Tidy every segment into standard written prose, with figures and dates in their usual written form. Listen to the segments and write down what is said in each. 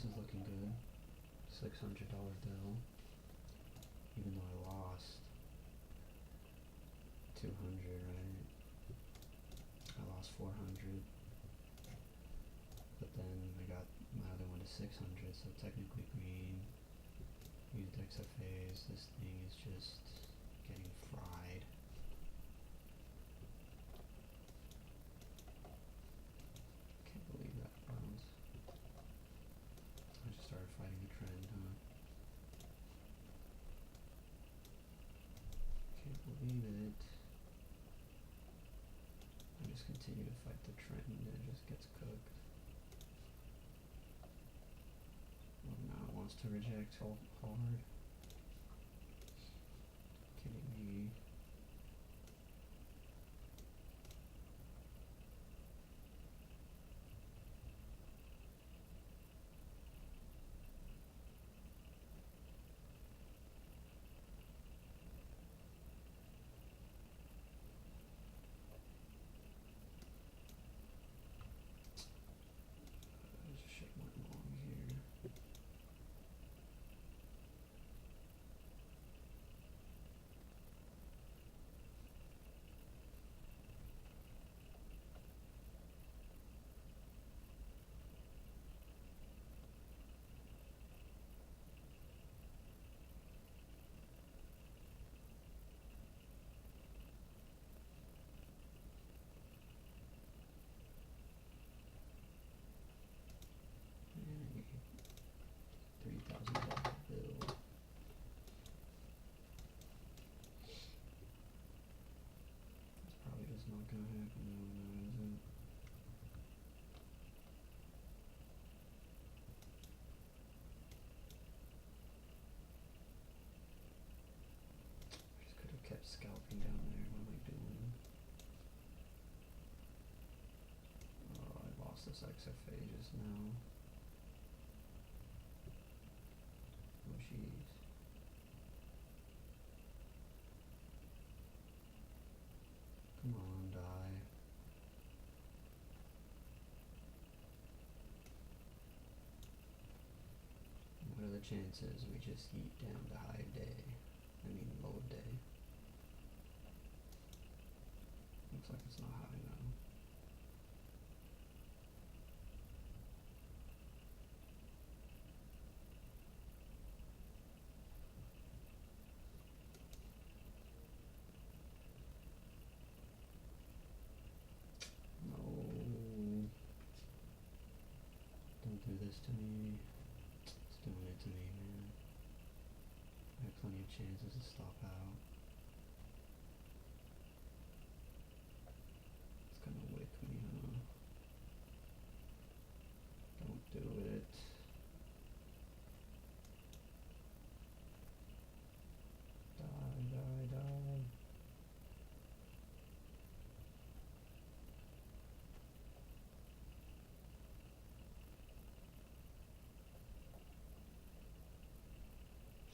this is looking good. $600 bill. Even though I lost 200, right? I lost 400. But then I got my other one to 600, so technically green. Used XFAs. This thing is just getting fried. Can't believe that bounce. I just started fighting a trend, huh? Can't believe it. I just continue to fight the trend and it just gets cooked. Well, now it wants to reject hard. Kidding me. This shit went long here. $3,000 bill. It's probably just not gonna happen though, now is it? I just could have kept scalping down there. What am I doing? Oh, I lost this XFA just now. Oh, jeez. Come on, die. What are the chances we just eat down to high of day? I mean low of day. Looks like it's not high now. No. Don't do this to me. It's doing it to me, man. I have plenty of chances to stop out. It's gonna wick me, huh? Don't do it. Die, die, die.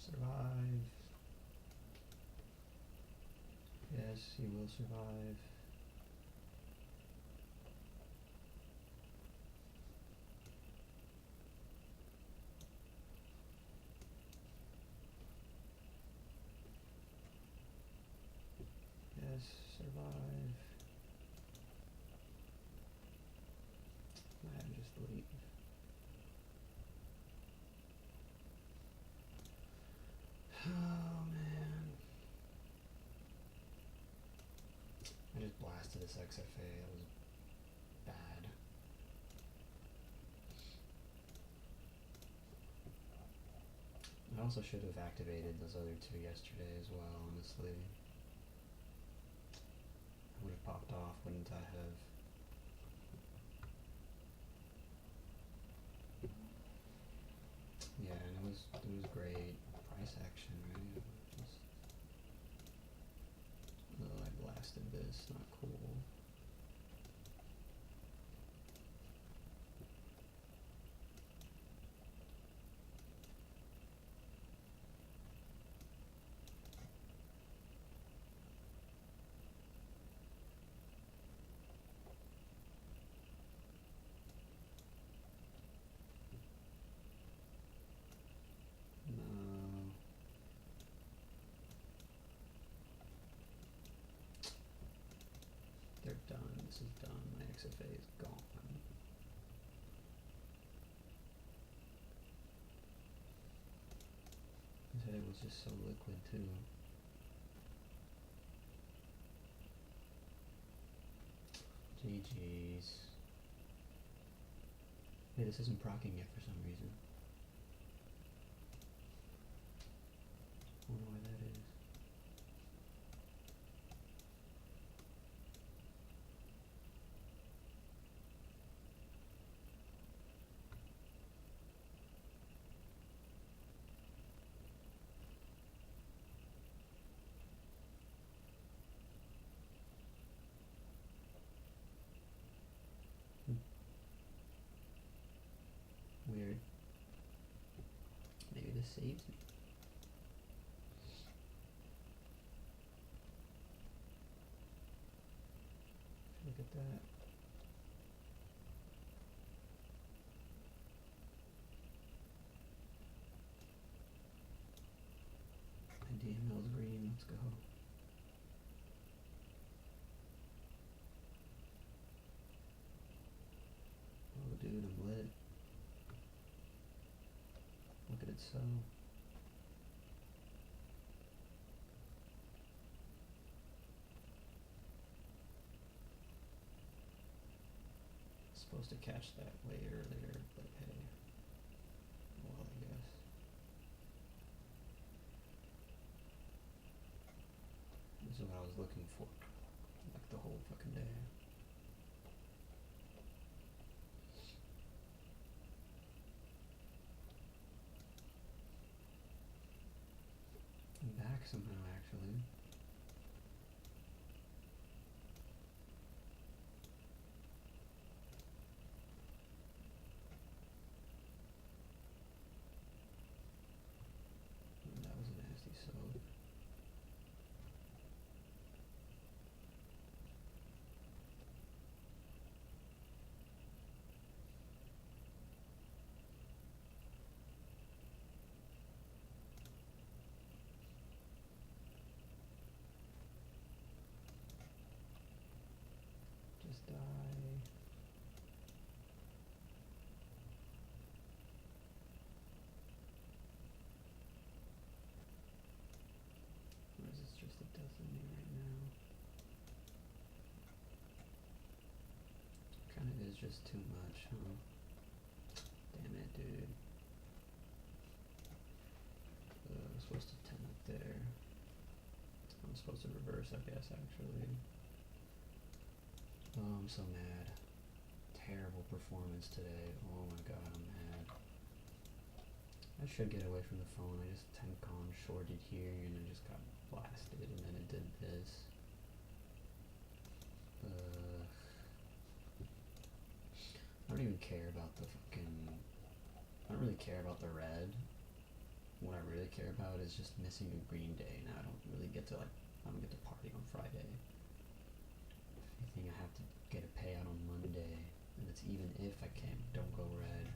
Survive. Yes, you will survive. Yes, survive. I had to just leave. Oh man. I just blasted this XFA. That was bad. I also should have activated those other two yesterday as well, honestly. I would have popped off, wouldn't I have? Yeah, and it was great price action, right? Just, oh, I blasted this, not cool. they're done. This is done. My XFA is gone. His head was just so liquid too. GG's. Hey, this isn't proccing yet for some reason. I don't know why that is. Weird. Maybe this saves me. Look at that. My DML's green, let's go. Oh dude, I'm lit. Look at it so. Supposed to catch that way earlier, but hey. Well, I guess. This is what I was looking for. Like the whole fucking day. I'm back somehow, actually. That was a nasty soak. Just die. Or is this just a death in me right now? Kind of is just too much, huh? Damn it, dude. I was supposed to 10 up there. I'm supposed to reverse, I guess, actually. Oh, I'm so mad. Terrible performance today. Oh my god, I'm mad. I should get away from the phone. I just 10-con shorted here and I just got blasted and then it did this. I don't even care about the fucking... I don't really care about the red. What I really care about is just missing a green day. Now I don't really get to like... I don't get to party on Friday. If anything, I have to get a payout on Monday. And it's even if I don't go red.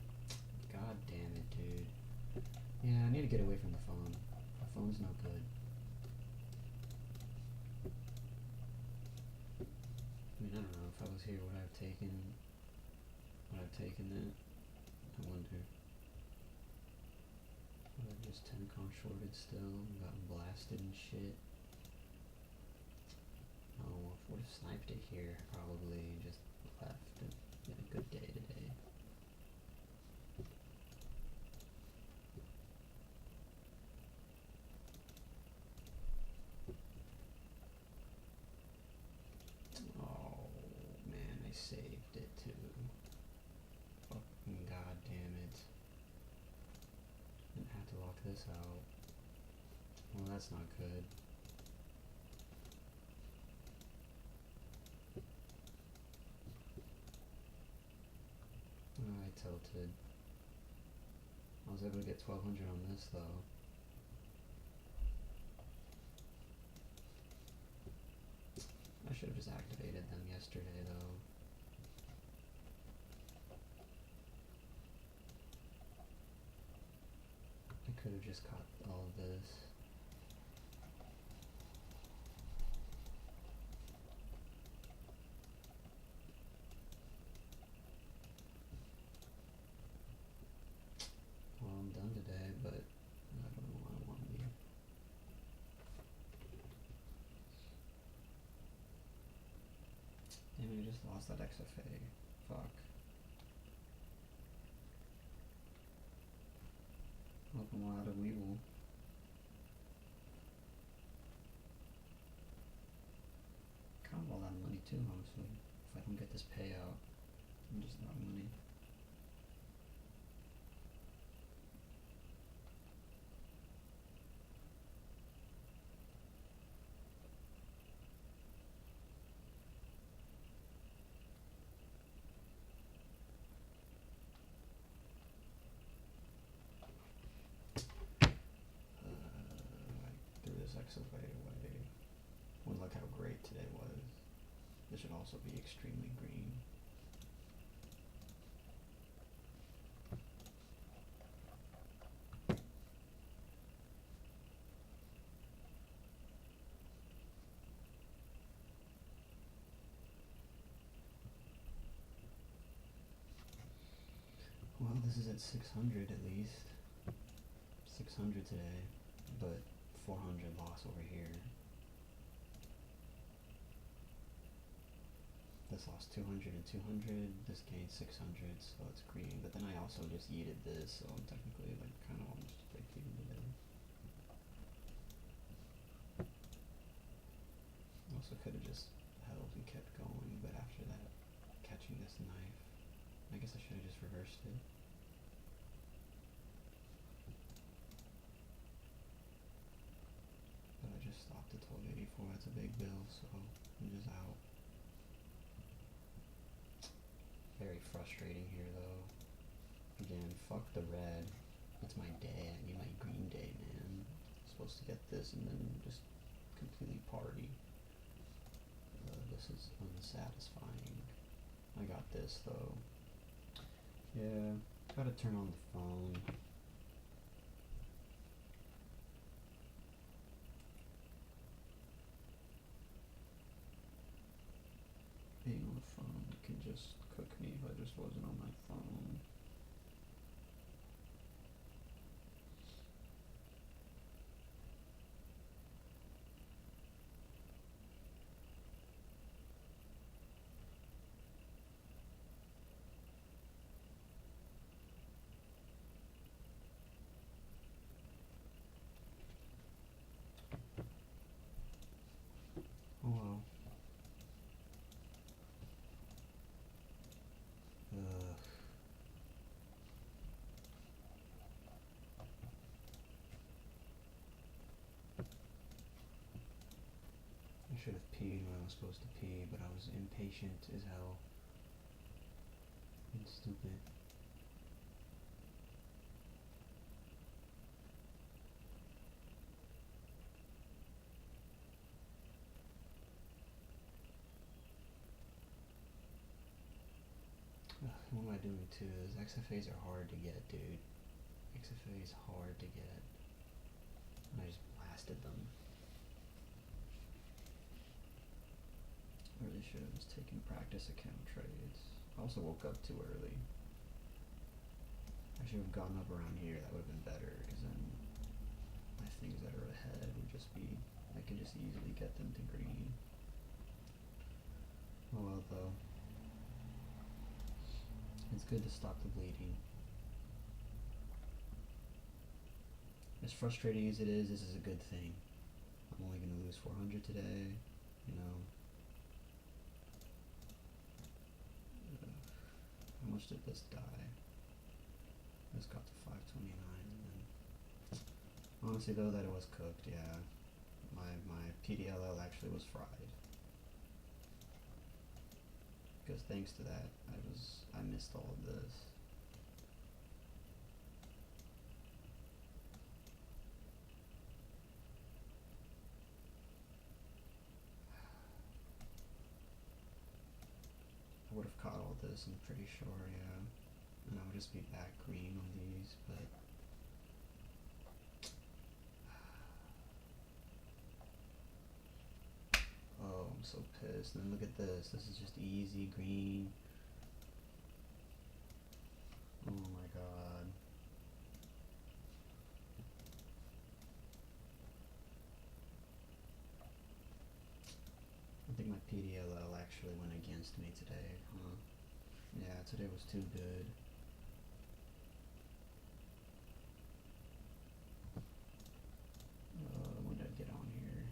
God damn it, dude. Yeah, I need to get away from the phone. The phone's no good. I mean, I don't know. If I was here, would I have taken it? I wonder. Would I just 10-con shorted still and gotten blasted and shit? Oh, if I would have sniped it here, probably just left and had a good day today. Oh man, I saved it too. Fucking god damn it. Didn't have to lock this out. Well, that's not good. Oh, I tilted. I was able to get 1200 on this though. I should have just activated them yesterday though. I could have just caught all of this. lost that XFA. Fuck. Hope I'm out of Weevil. Kind of a lot of money too, honestly. If I don't get this payout, I'm just out of money. I threw this XFA away. Well, look how great today was. This should also be extremely green. Well, this is at 600 at least. 600 today, but 400 loss over here. This lost 200 and 200, this gained 600, so it's green, but then I also just yeeted this, so I'm technically like kind of almost break even today. Also could have just held and kept going, but after that, catching this knife, I guess I should have just reversed it. But I just stopped at 1284, that's a big bill, so I'm just out. Very frustrating here though. Again, fuck the red. It's my day, I need my green day, man. I'm supposed to get this and then just completely party. This is unsatisfying. I got this though. Yeah, gotta turn on the phone. Being on the phone can just cook me if I just wasn't on my phone. Oh well. I should have peed when I was supposed to pee, but I was impatient as hell. And stupid. What am I doing too? Those XFAs are hard to get, dude. XFA is hard to get. And I just blasted them. I really should have just taken practice account trades. I also woke up too early. I should have gone up around here, that would have been better, because then my things that are ahead would just be, I could just easily get them to green. Oh well though. It's good to stop the bleeding. As frustrating as it is, this is a good thing. I'm only going to lose 400 today, you know. How much did this die? This got to 529, and then honestly though, that it was cooked, yeah. My PDLL actually was fried. Because thanks to that, I missed all of this. I would have caught all this, I'm pretty sure, yeah. And I would just be back green on these, but oh, I'm so pissed. And then look at this. This is just easy green. Oh my god. I think My PDLL actually went against me today, huh? Yeah, today was too good. When did I get on here?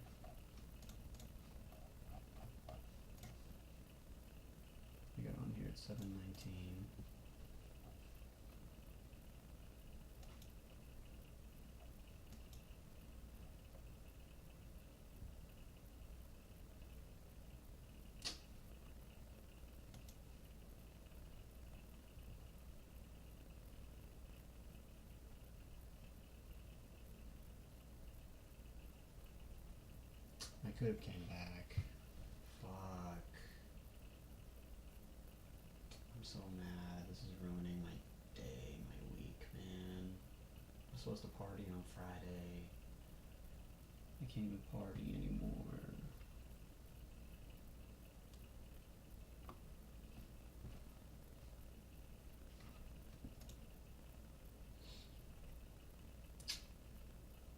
I got on here at 7:19. I could have came back. Fuck. I'm so mad. This is ruining my day, my week, man. I'm supposed to party on Friday. I can't even party anymore.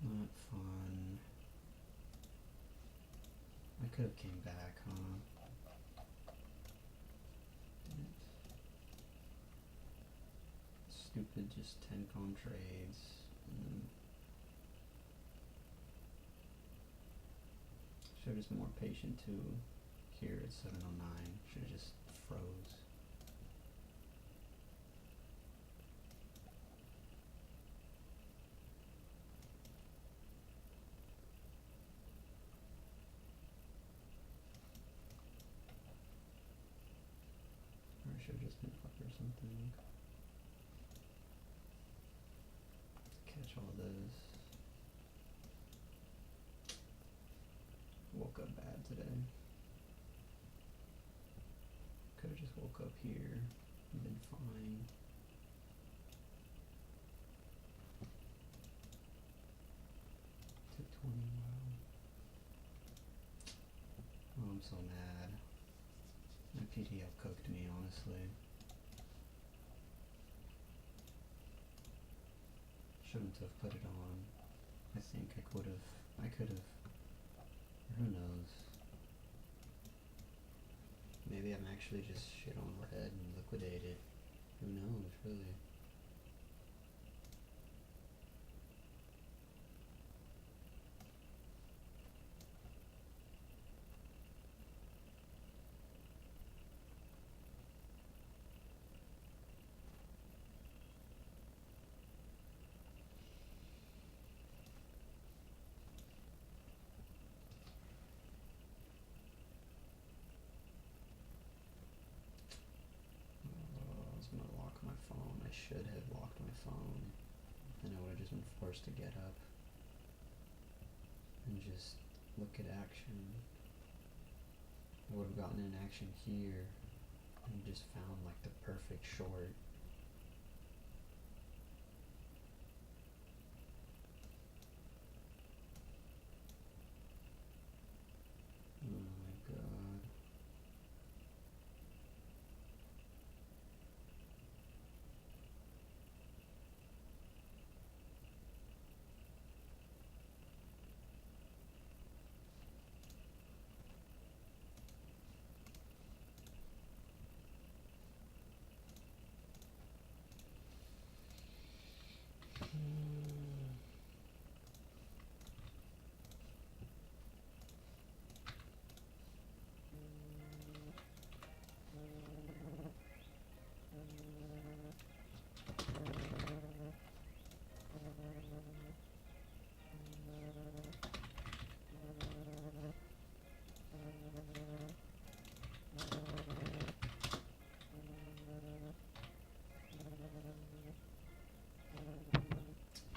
Not fun. I could have came back, huh? Stupid, just 10 con trades. Should have just been more patient too. Here at 7:09, should have just froze. Or I should have just been up or something. Catch all this. Woke up bad today. Could have just woke up here and been fine. Took 20, wow. Oh, I'm so mad. My PDL cooked me, honestly. Shouldn't have put it on. I think I could have. Who knows? Maybe I'm actually just shit on red and liquidated. Who knows, really? I was gonna lock my phone. I should have locked my phone. Then I would have just been forced to get up and just look at action. I would have gotten an action here and just found like the perfect short. Oh my god.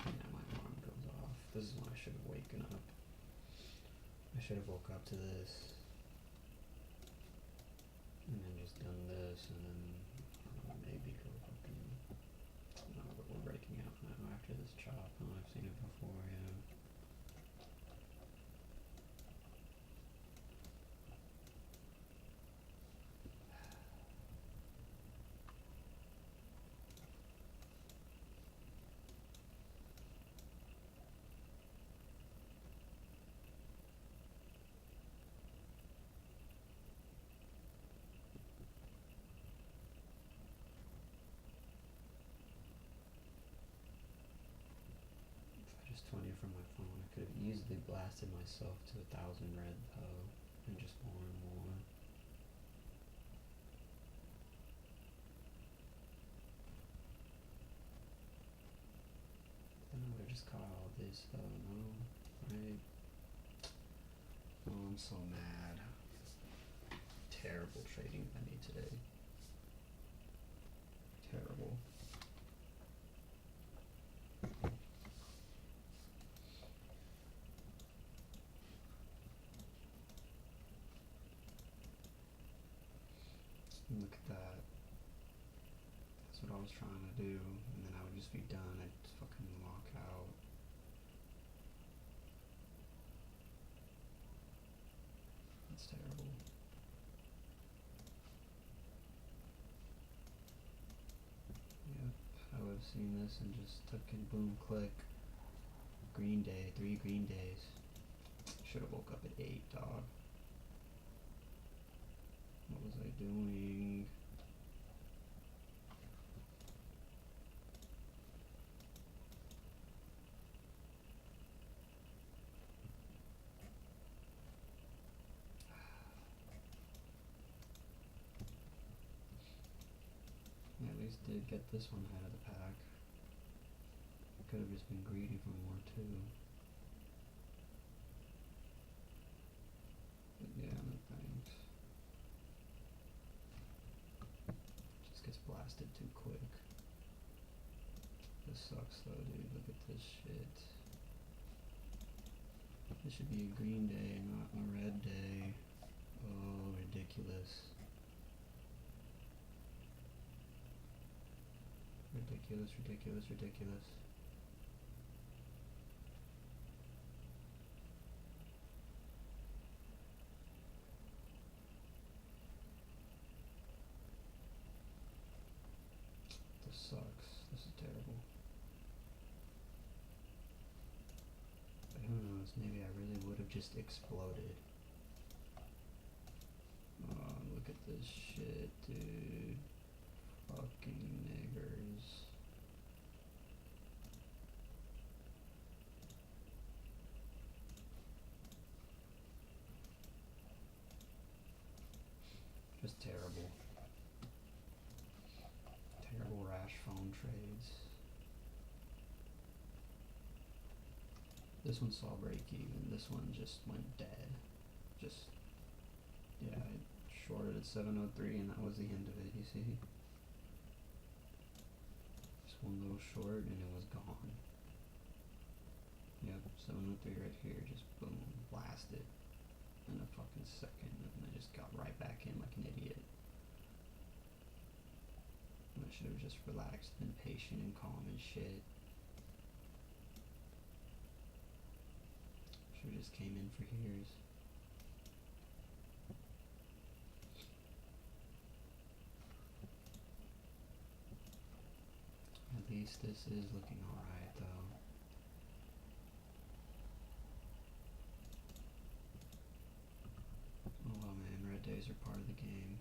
Now my alarm goes off. This is when I should have woken up. I should have woke up to this. And then just done this and then maybe go fucking. No, but we're breaking out now after this chop. Oh, I've seen it before, yeah. easily blasted myself to 1,000 red though, and just more and more. Then I would've just caught all this though, no? Right? Oh, I'm so mad. Terrible trading I made today. Terrible. Look at that. That's what I was trying to do, and then I would just be done. I'd just fucking walk out. That's terrible. Yep, I would have seen this and just took and boom, click. Green day, 3 green days. Should have woke up at 8, dog. What was I doing? I at least did get this one out of the pack. Could have just been greedy for more too. But yeah, no thanks. Just gets blasted too quick. This sucks though, dude. Look at this shit. This should be a green day, not a red day. Oh, ridiculous. Ridiculous, ridiculous, ridiculous. This sucks. This is terrible. But who knows, maybe I really would have just exploded. Oh, look at this shit, dude. Fucking niggers. Just terrible. Terrible rash phone trades. This one saw break even. This one just went dead. Just, yeah, I shorted at 703 and that was the end of it, you see? Just one little short and it was gone. Yep, 703 right here, just boom, blasted in a fucking second, and I just got right back in like an idiot. I should have just relaxed, been patient and calm and shit. Should have just came in for years. At least this is looking alright though. Oh well man, red days are part of the game.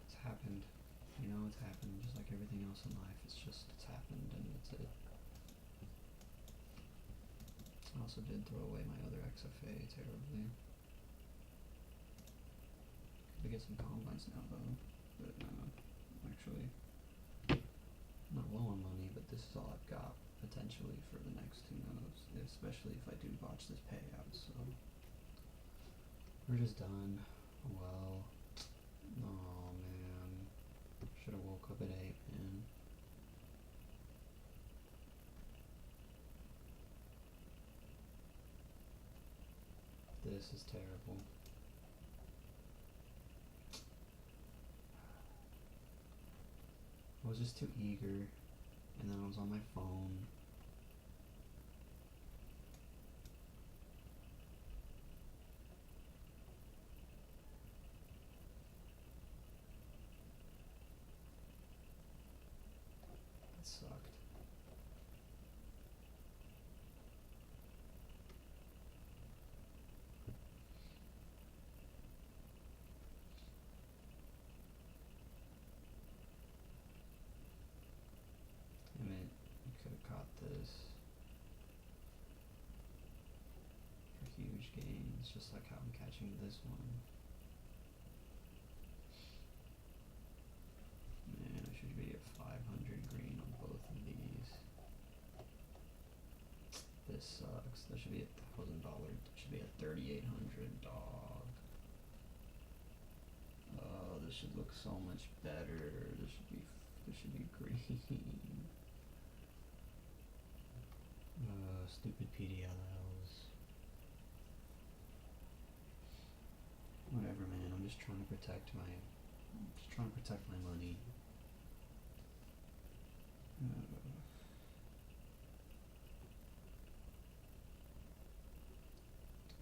It's happened. You know, it's happened just like everything else in life. It's happened and that's it. I also did throw away my other XFA terribly. Could get some combines now though, but actually not low on money, but this is all I've got potentially for the next 2 nodes, especially if I do botch this payout, so we're just done. Well, oh man, should have woke up at 8, man. This is terrible. I was just too eager, and then I was on my phone. That sucked. I mean, It's just like how I'm catching this one. Man, I should be at 500 green on both of these. This sucks. That should be $1,000. That should be at 3,800, dog. Oh, this should look so much better. This should be green. Stupid PDLLs. Whatever, man. I'm just trying to protect my money.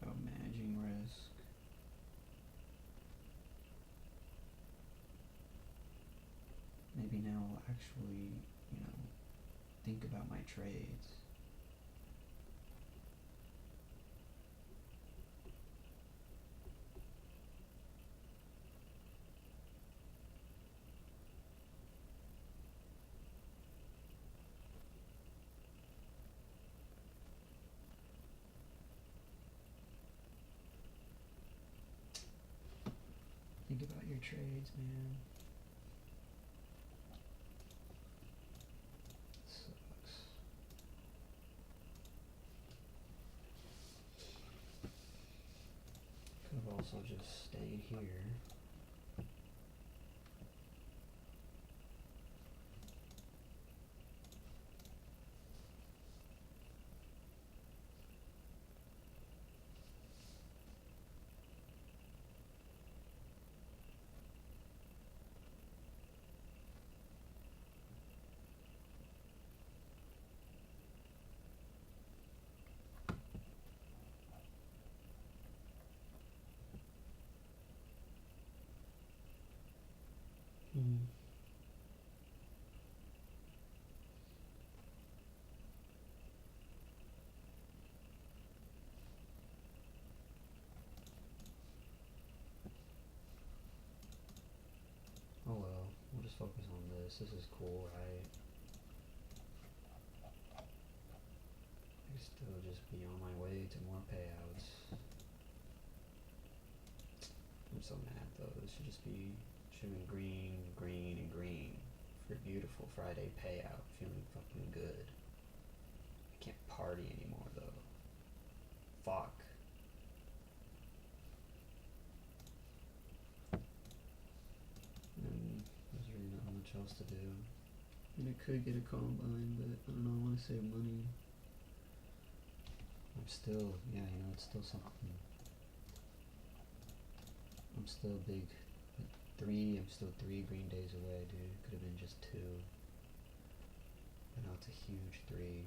About managing risk. Maybe now I'll actually, think about my trades. Think about your trades, man. Sucks. Could have also just stayed here. Oh well, we'll just focus on this. This is cool, right? I could still just be on my way to more payouts. I'm so mad though. This should just be green, green, and green for a beautiful Friday payout. Feeling fucking good. I can't party anymore though. Fuck. And there's really not much else to do. And I could get a combine, but I don't know, I want to save money. I'm still, it's still something. I'm still big. I'm still 3 green days away, dude. Could have been just 2. But now it's a huge 3.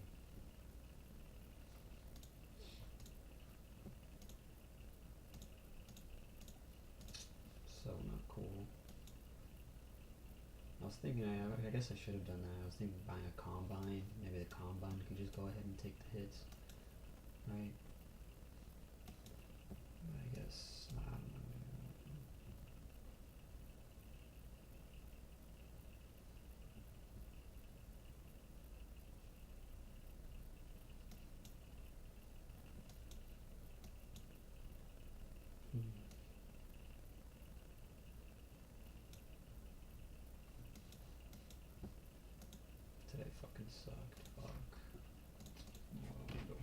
So not cool. I was thinking, I guess I should have done that. I was thinking buying a combine. Maybe the combine could just go ahead and take the hits, right? But I guess, I don't know. Today fucking sucked. Fuck. Oh, I'm gonna go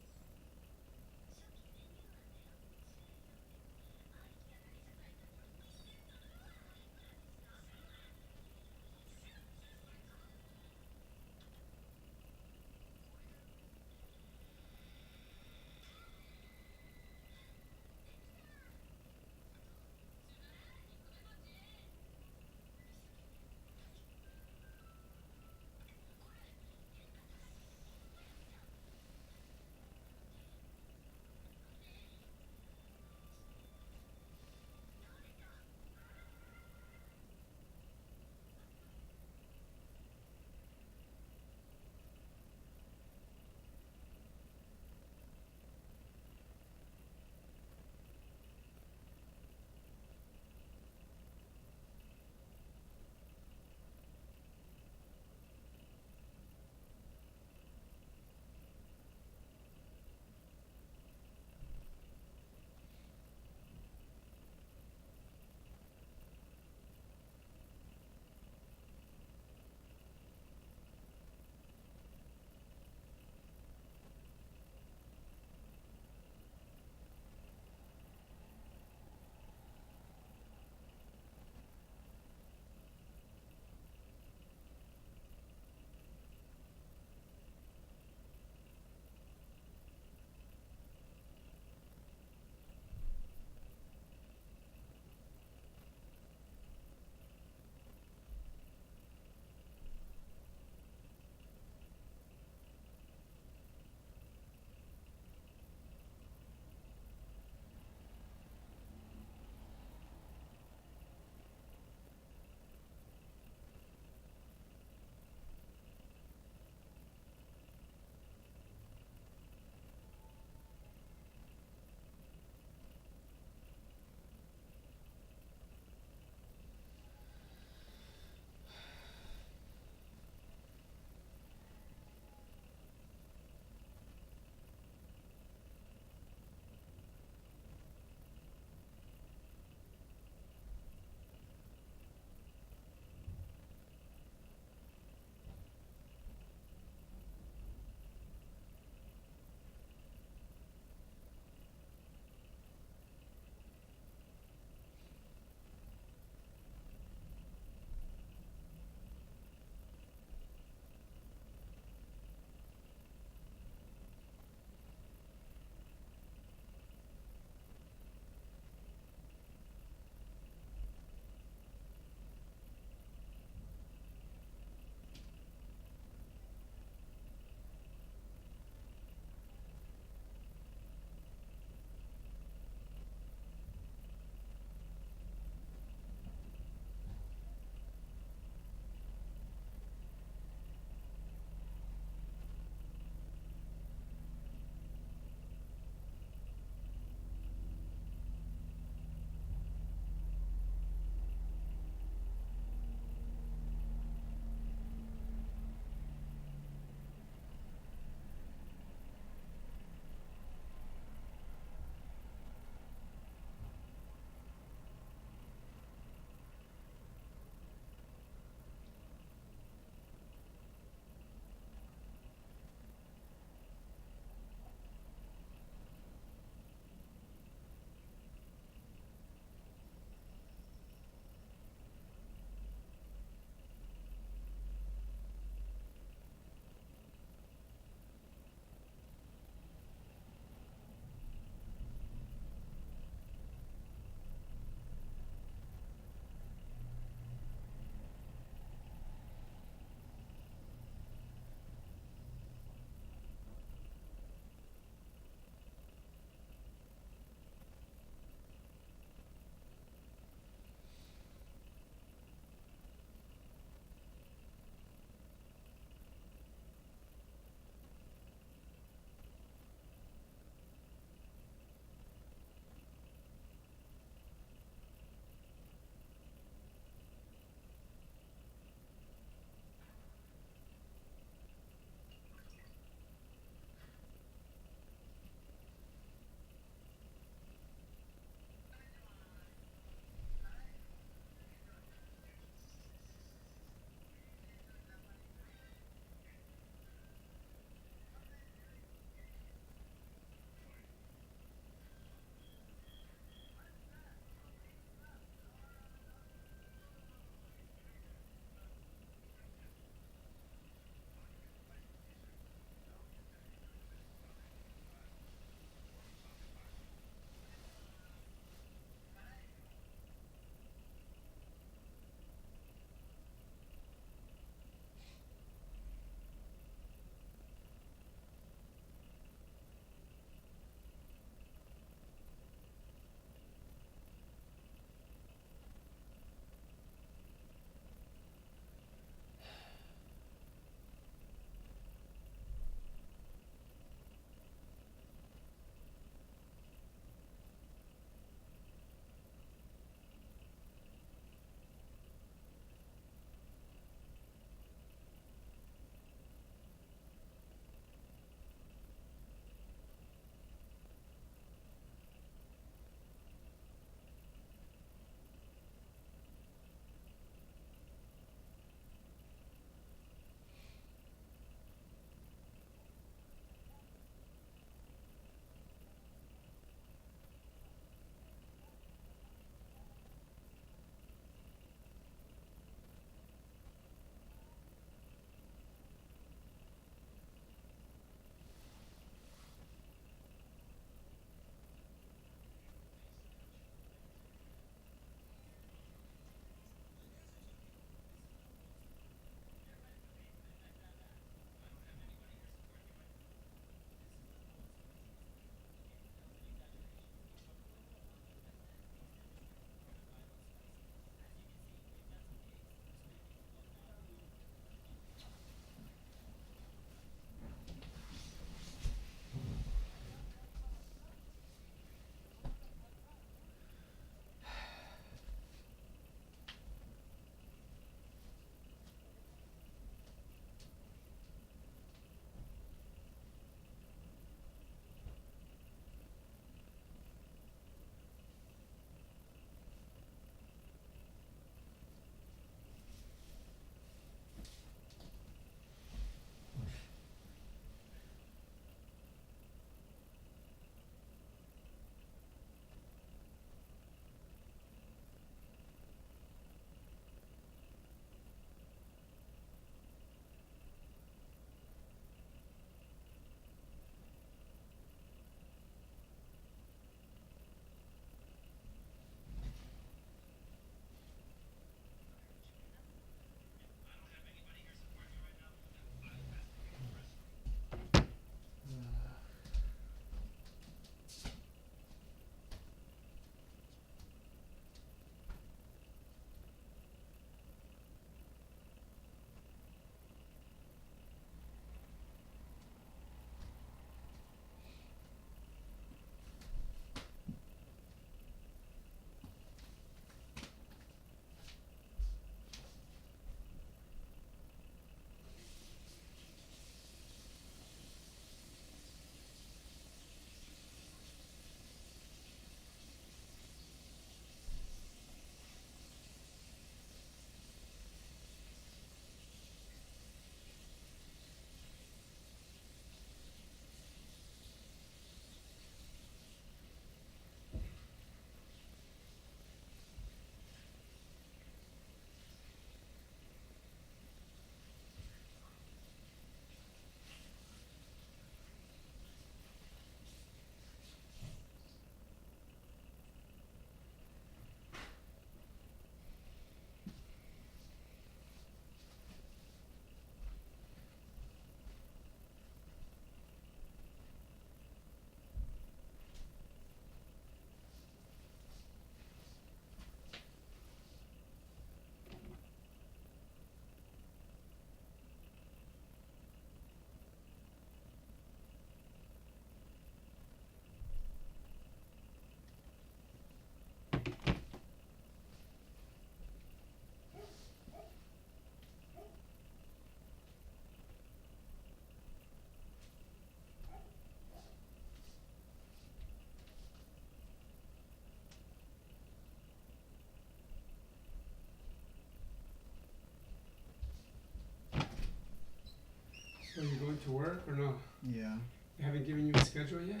work or no? Yeah. They haven't given you a schedule yet?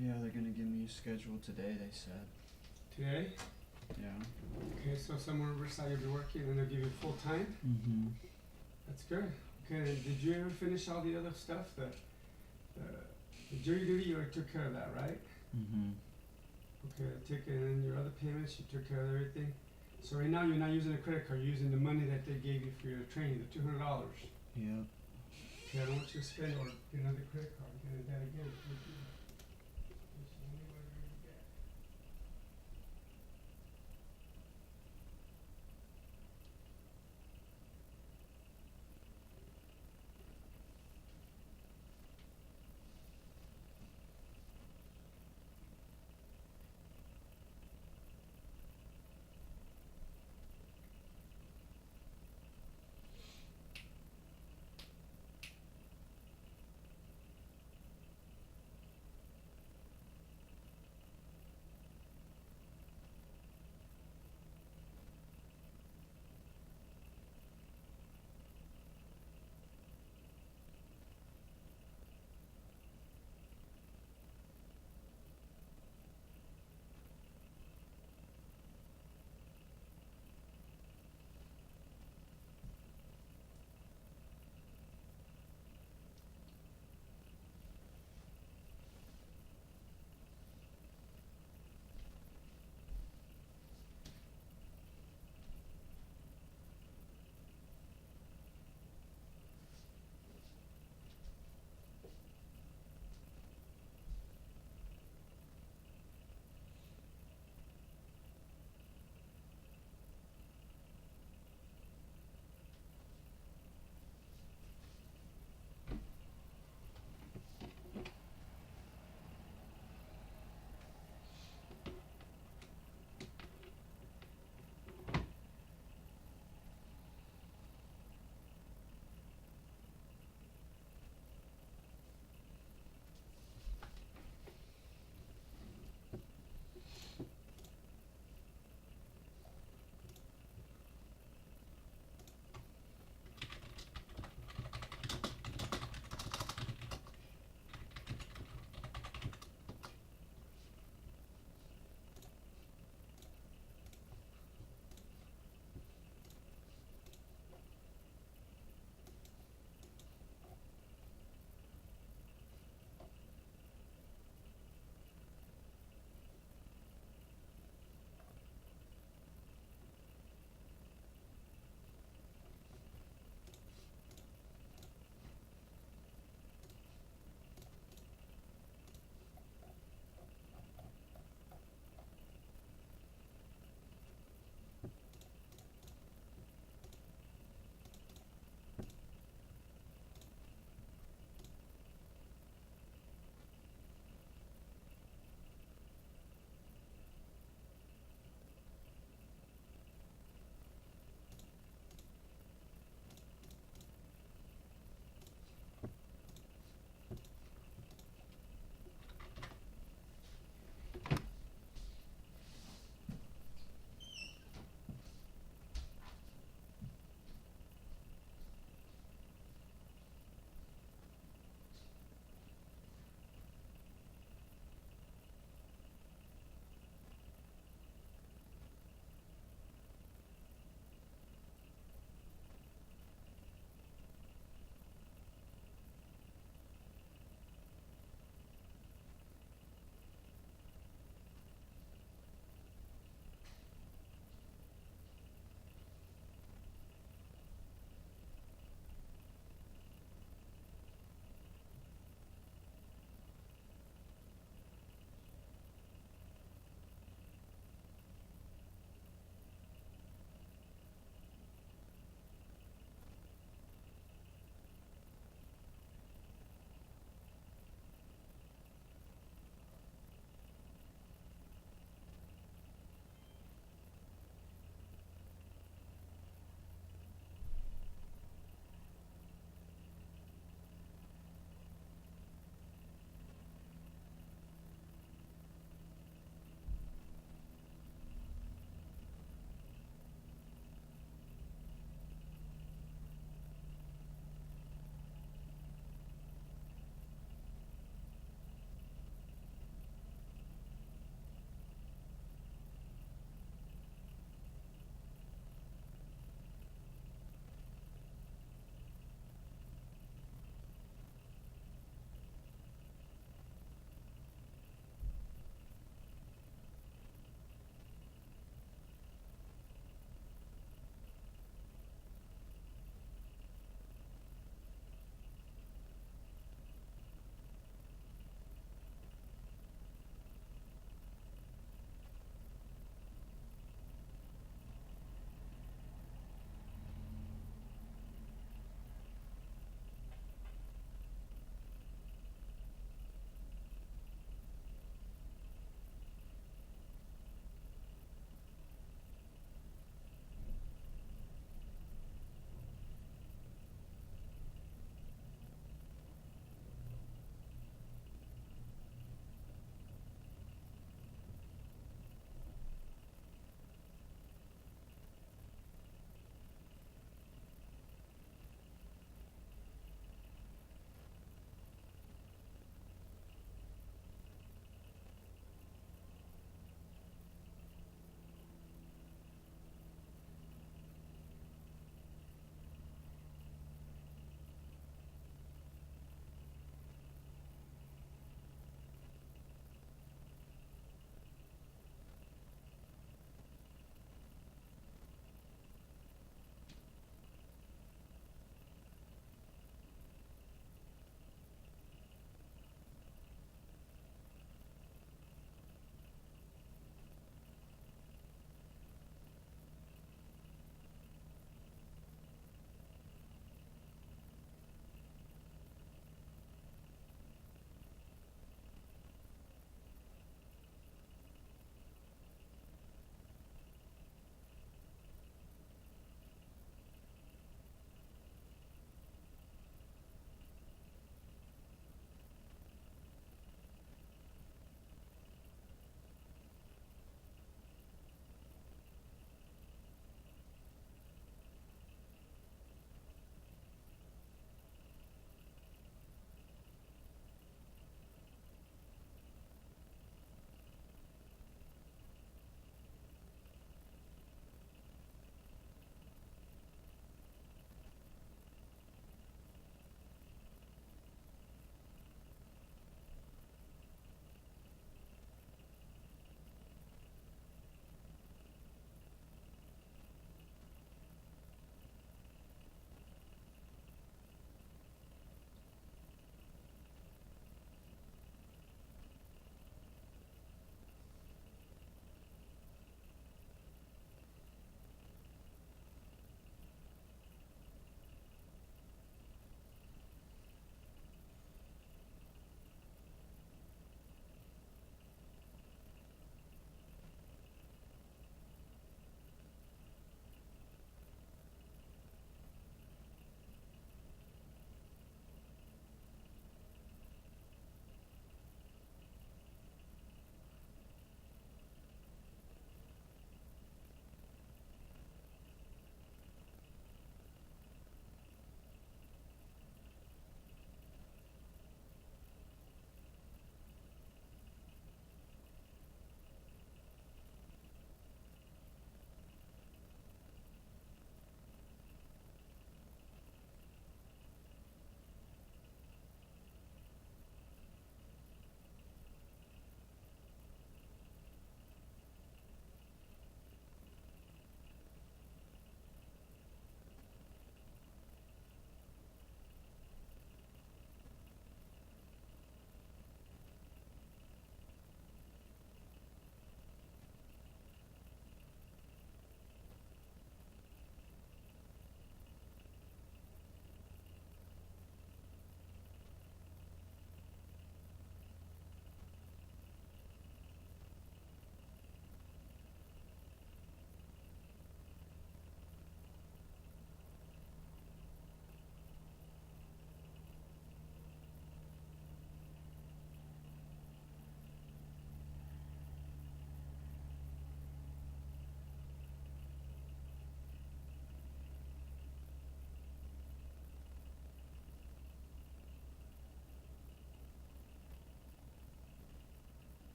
Yeah, they're gonna give me a schedule today, they said. Today? Yeah. Okay, so somewhere in Riverside you'll be working and they'll give you full time? Mm-hmm. That's good. Okay, then did you ever finish all the other stuff? The jury duty, you already took care of that, right? Mm-hmm. Okay, the ticket and then your other payments, you took care of everything? So right now you're not using a credit card, you're using the money that they gave you for your training, the $200. Yep. Okay, I don't want you to spend or get another credit card, get that again. If you do. It's the only way you're gonna get.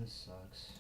This sucks.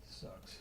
Sucks.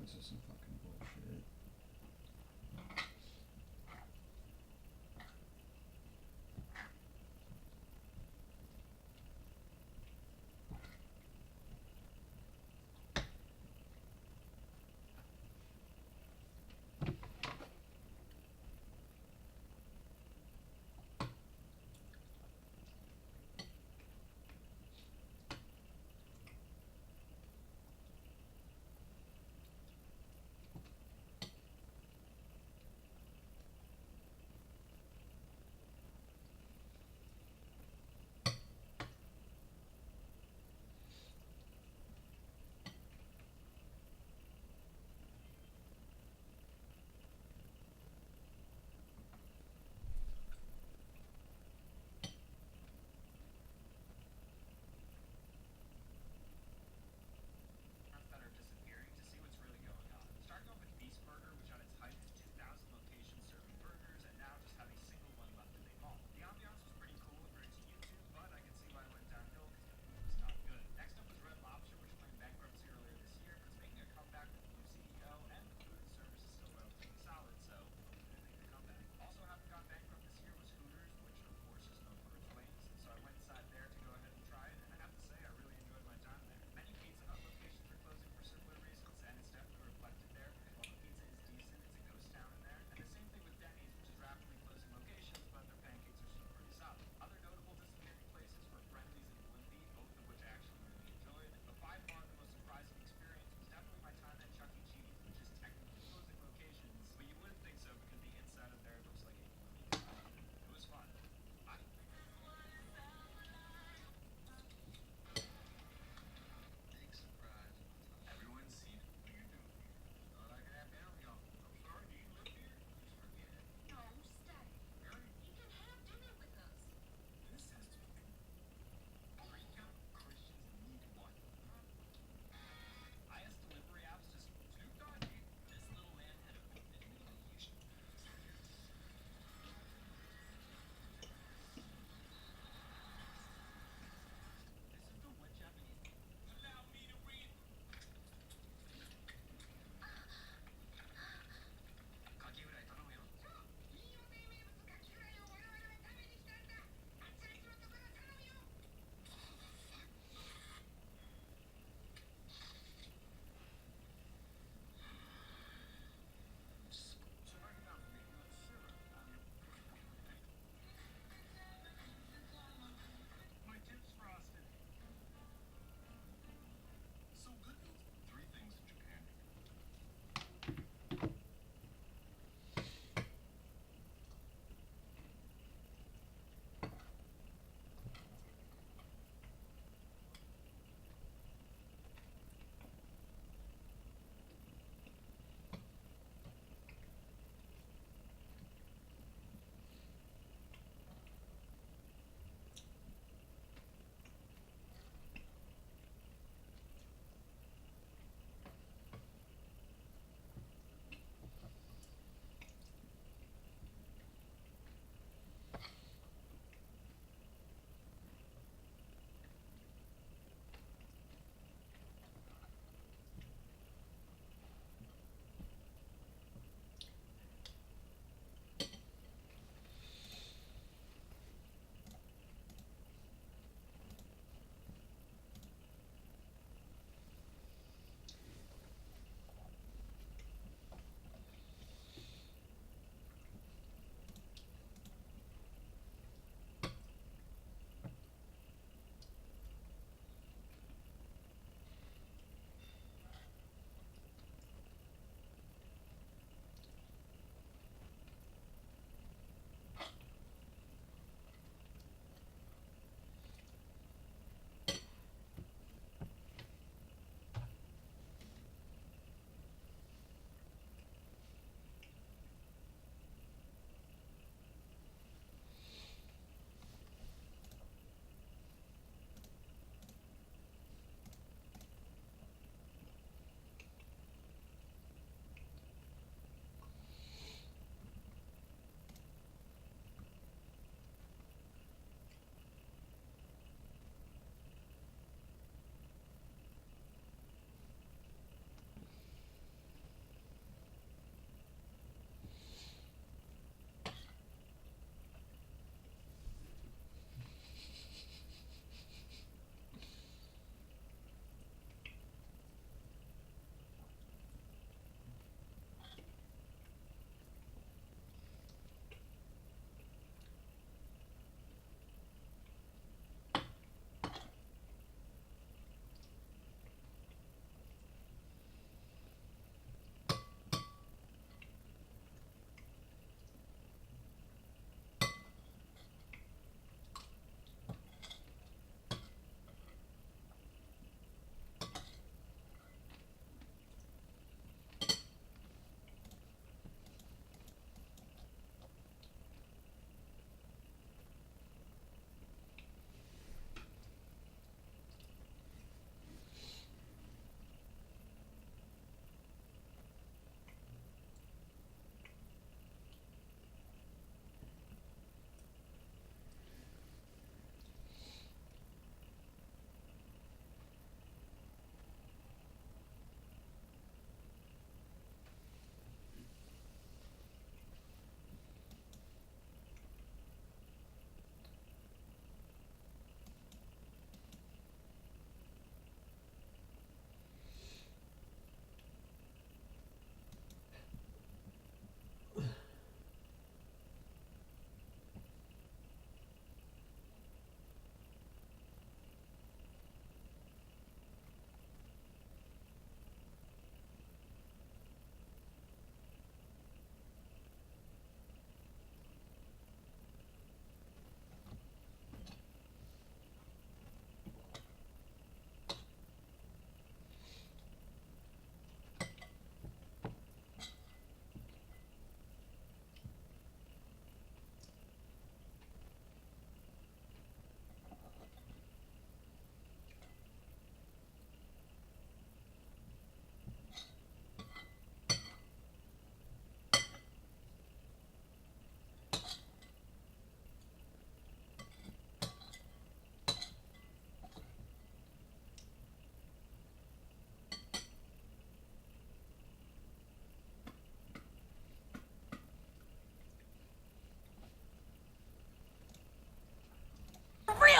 This is some fucking bullshit.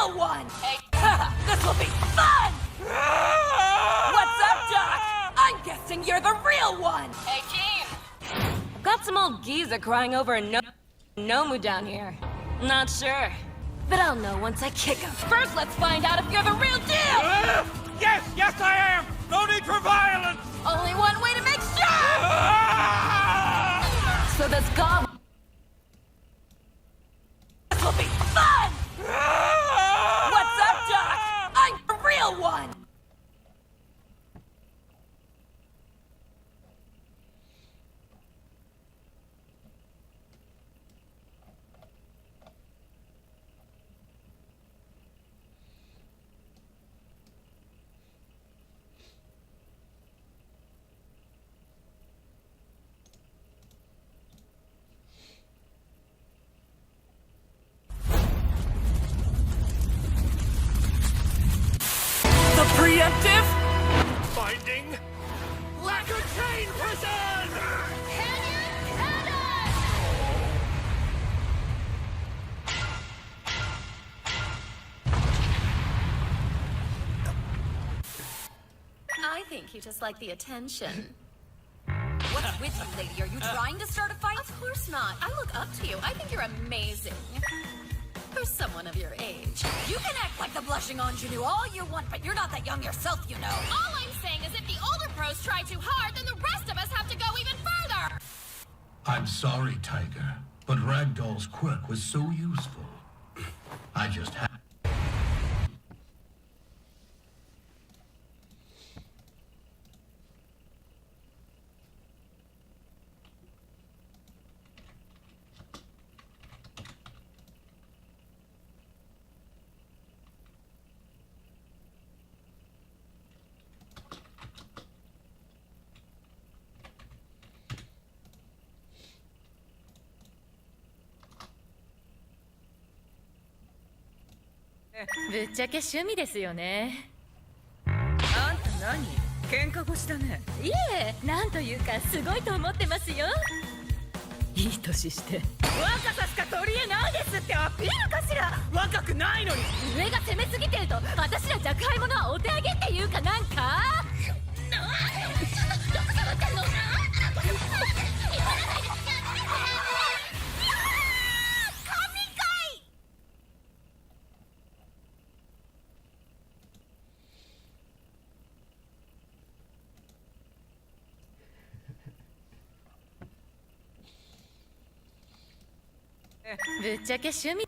real one! Hey, this will be fun! What's up, Doc? I'm guessing you're the real one! Hey, team! I've got some old geezer crying over a Nomu down here. Not sure. But I'll know once I kick him. First, let's find out if you're the real deal! Yes, I am! No need for violence! Only one way to make sure! So this goblin... This will be fun! What's up, Doc? I'm the real one! Preemptive? Finding Lacquer Chain Prison! I think you just like the attention. What's with you, lady? Are you trying to start a fight? Of course not. I look up to you. I think you're amazing. For someone of your age. You can act like the blushing ingenue all you want, but you're not that young yourself, you know. All I'm saying is if the older pros try too hard, then the rest of us have to go even further! I'm sorry, Tiger, but Ragdoll's quirk was so useful. I just had...ぶっちゃけ趣味ですよね。あんた何？喧嘩腰だね。いえ、なんというかすごいと思ってますよ。いい年して若さしか取り柄ないですってアピールかしら。若くないのに上が攻めすぎてると私ら若輩者はお手上げっていうかなんか。どこ触ってんの？ぶっちゃけ趣味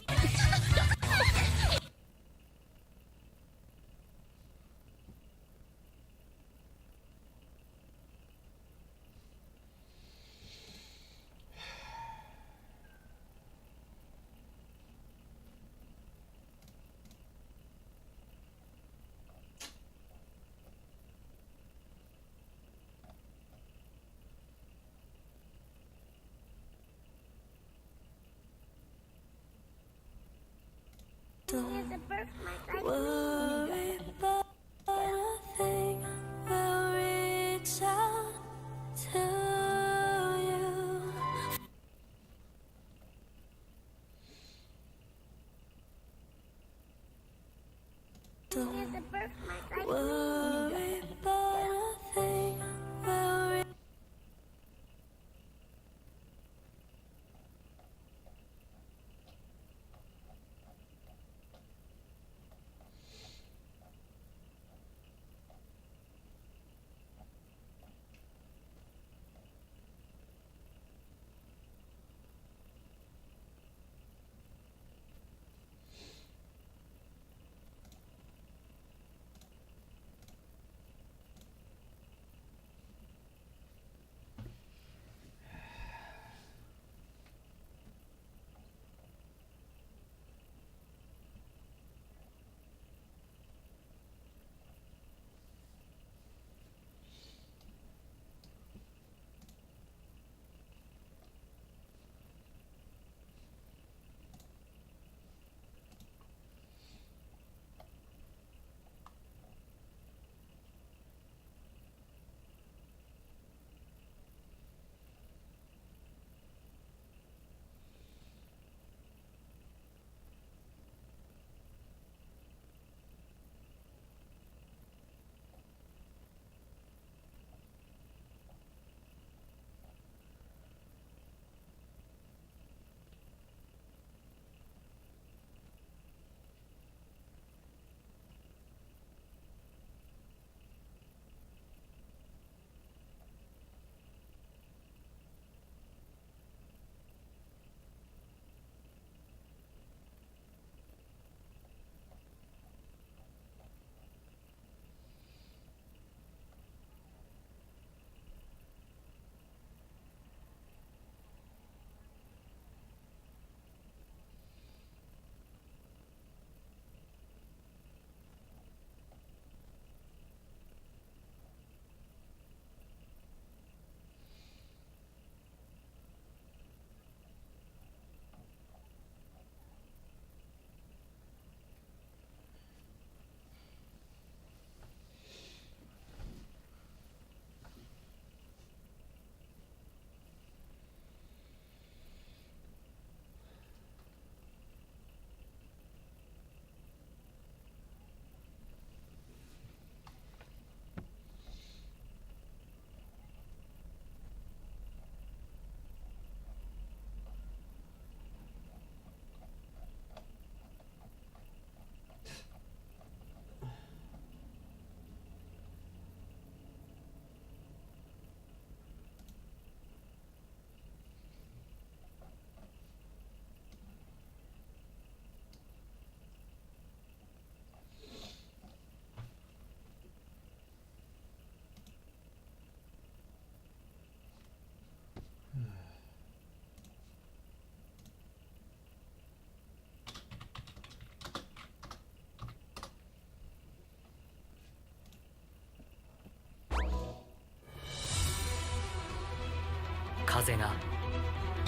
風が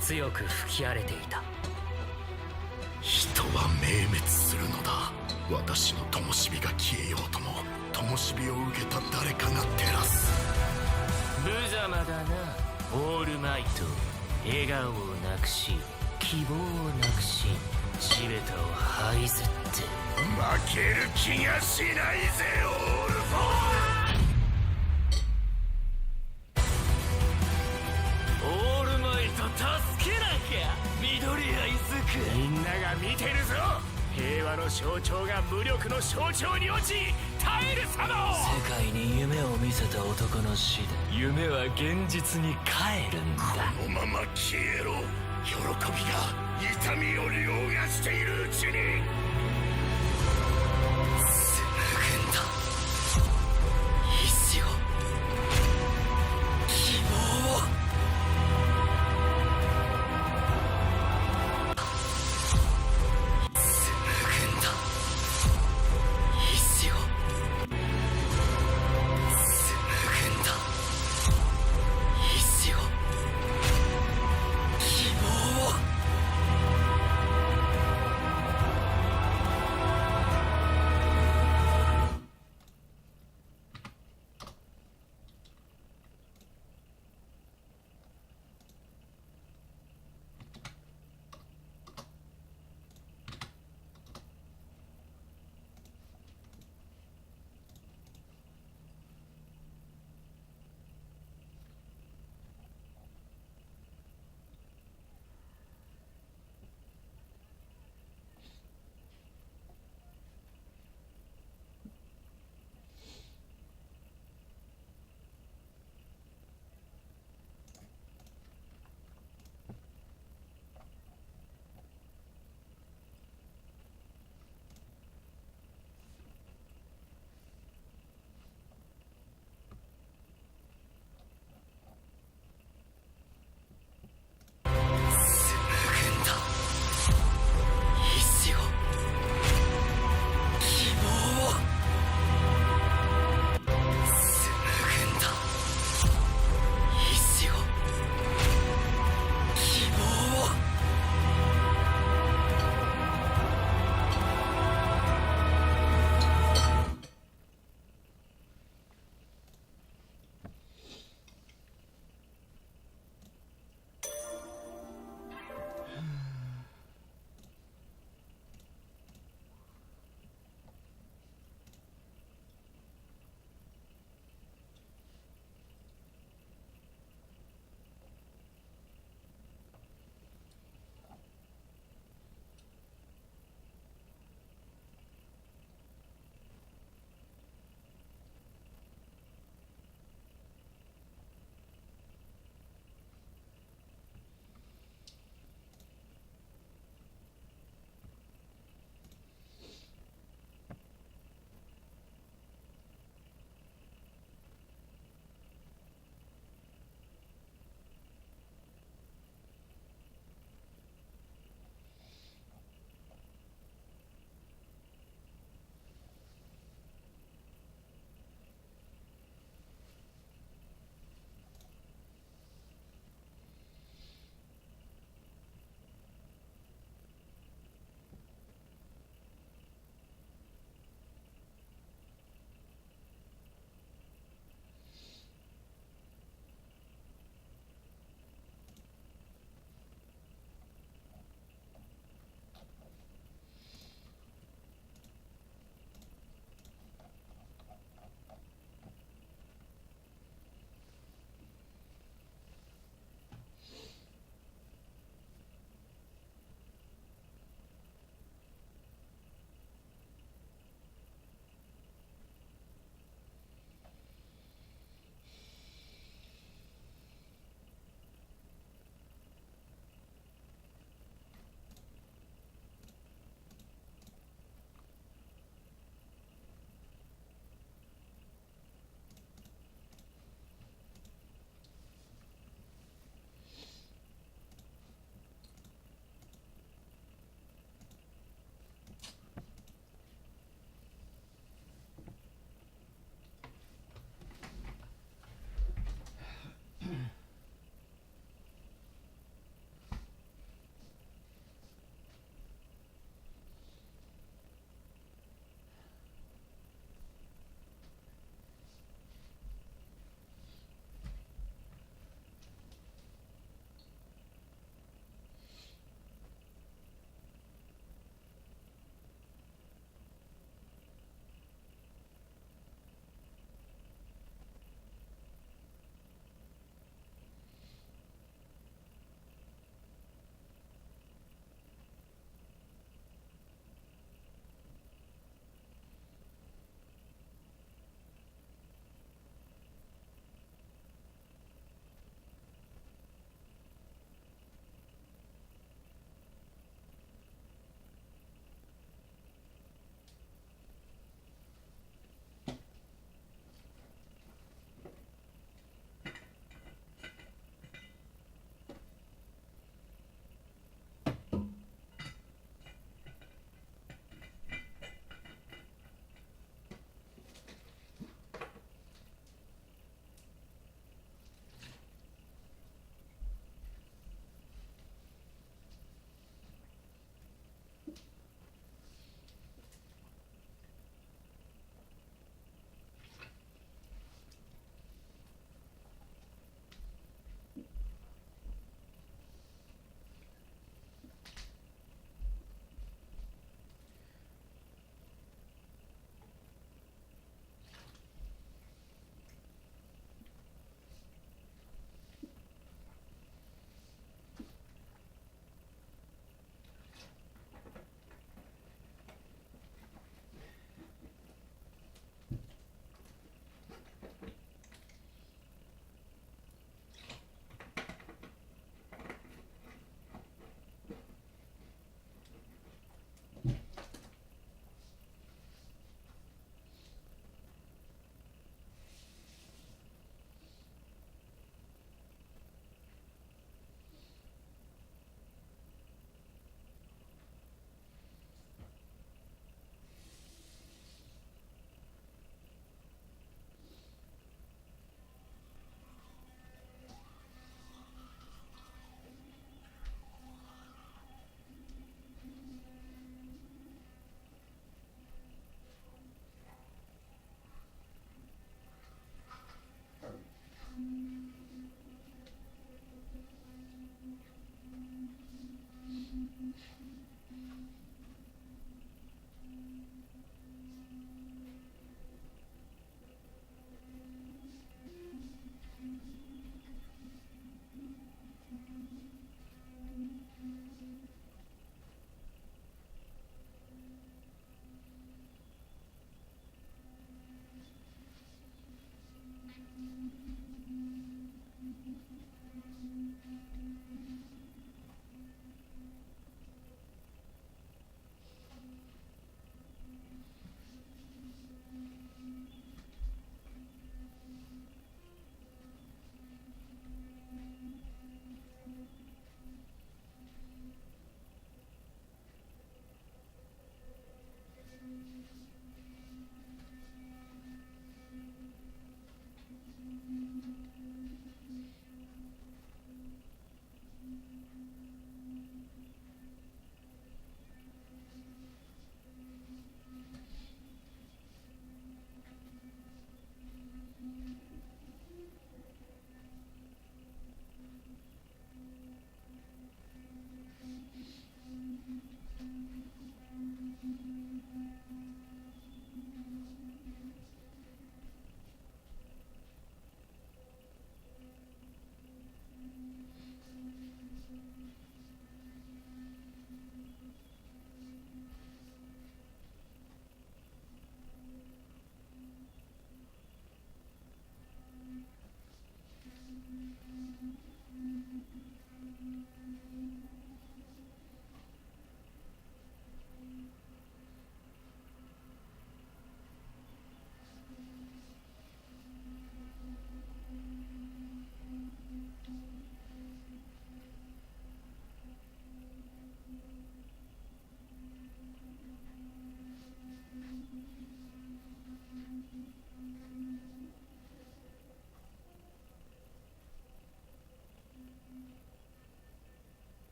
強く吹き荒れていた。人は明滅するのだ。私の灯火が消えようとも灯火を受けた誰かが照らす。無様だなオールマイト。笑顔をなくし希望をなくし地べたを這いずって。負ける気がしないぜオールフォオールマイト助けなきゃ緑谷いずく。みんなが見てるぞ。平和の象徴が無力の象徴に落ち耐える様を。世界に夢を見せた男の死で夢は現実に帰るんだ。このまま消えろ。喜びが痛みを凌駕しているうちに。紡ぐんだ意志を希望を。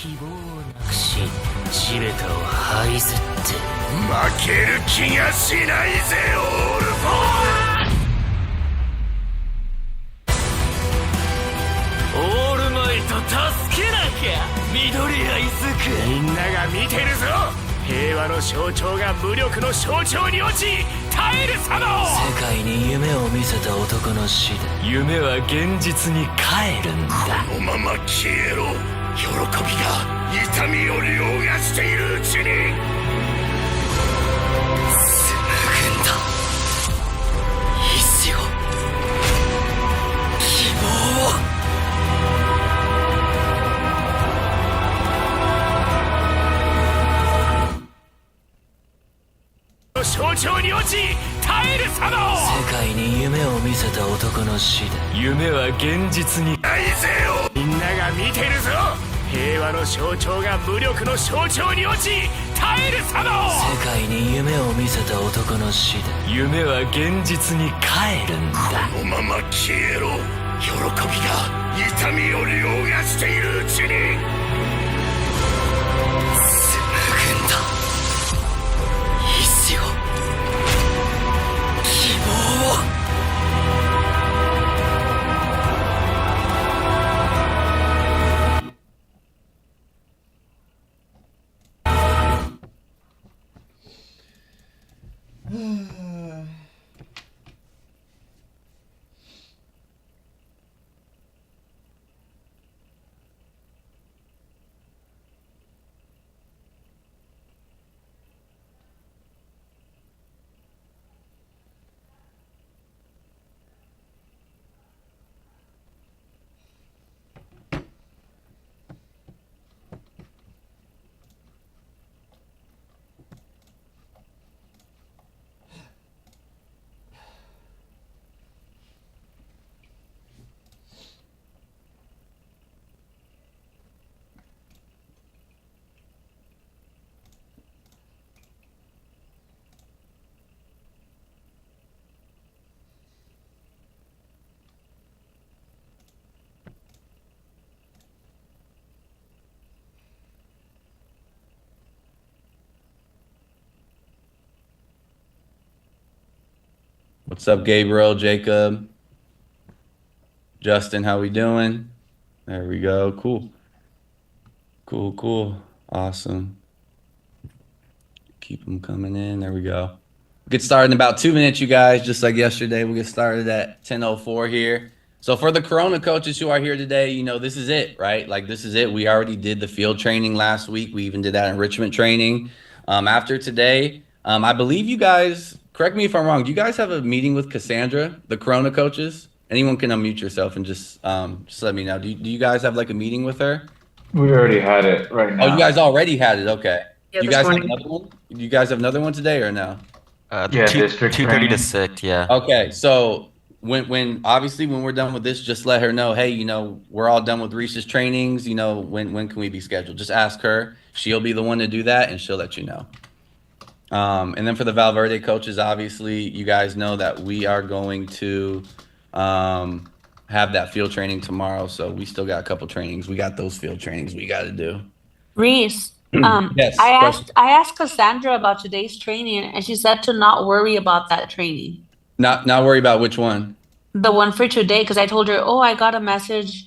希望をなくし地べたを這いずって負ける気がしないぜオールフォオールマイト助けなきゃ緑谷イズク。みんなが見てるぞ。平和の象徴が無力の象徴に落ち耐える様を。世界に夢を見せた男の死で夢は現実に帰るんだ。このまま消えろ。喜びが痛みを凌駕しているうちに紡ぐんだ。意志を希望を。象徴に落ち耐える様を。世界に夢を見せた男の死で夢は現実にないぜよ。みんなが見てるぞ。平和の象徴が無力の象徴に落ち耐える様を。世界に夢を見せた男の死で夢は現実に帰るんだ。このまま消えろ。喜びが痛みを凌駕しているうちに紡ぐんだ。意志を希望を。What's up, Gabriel, Jacob, Justin? How we doing? There we go. Cool. Cool. Awesome. Keep them coming in. There we go. Get started in about 2 minutes, you guys. Just like yesterday, we'll get started at 10:04 here. So for the Corona coaches who are here today, you know, this is it, right? Like, this is it. We already did the field training last week. We even did that enrichment training. After today, I believe you guys, correct me if I'm wrong, do you guys have a meeting with Cassandra, the Corona coaches? Anyone can unmute yourself and just let me know. Do you guys have like a meeting with her? We already had it right now. Oh, you guys already had it. Okay. Yeah, you guys have another one? You guys have another one today or no? Yeah, District 2:30 training. to 6, yeah. Okay, so when obviously when we're done with this, just let her know, hey, you know, we're all done with Reese's trainings, you know, when can we be scheduled? Just ask her. She'll be the one to do that and she'll let you know. And then for the Valverde coaches, obviously you guys know that we are going to have that field training tomorrow. So we still got a couple trainings. We got those field trainings we got to do. Reese, Yes, I asked Cassandra about today's training, and she said to not worry about that training, Not worry about which one. the one for today, because I told her, oh, I got a message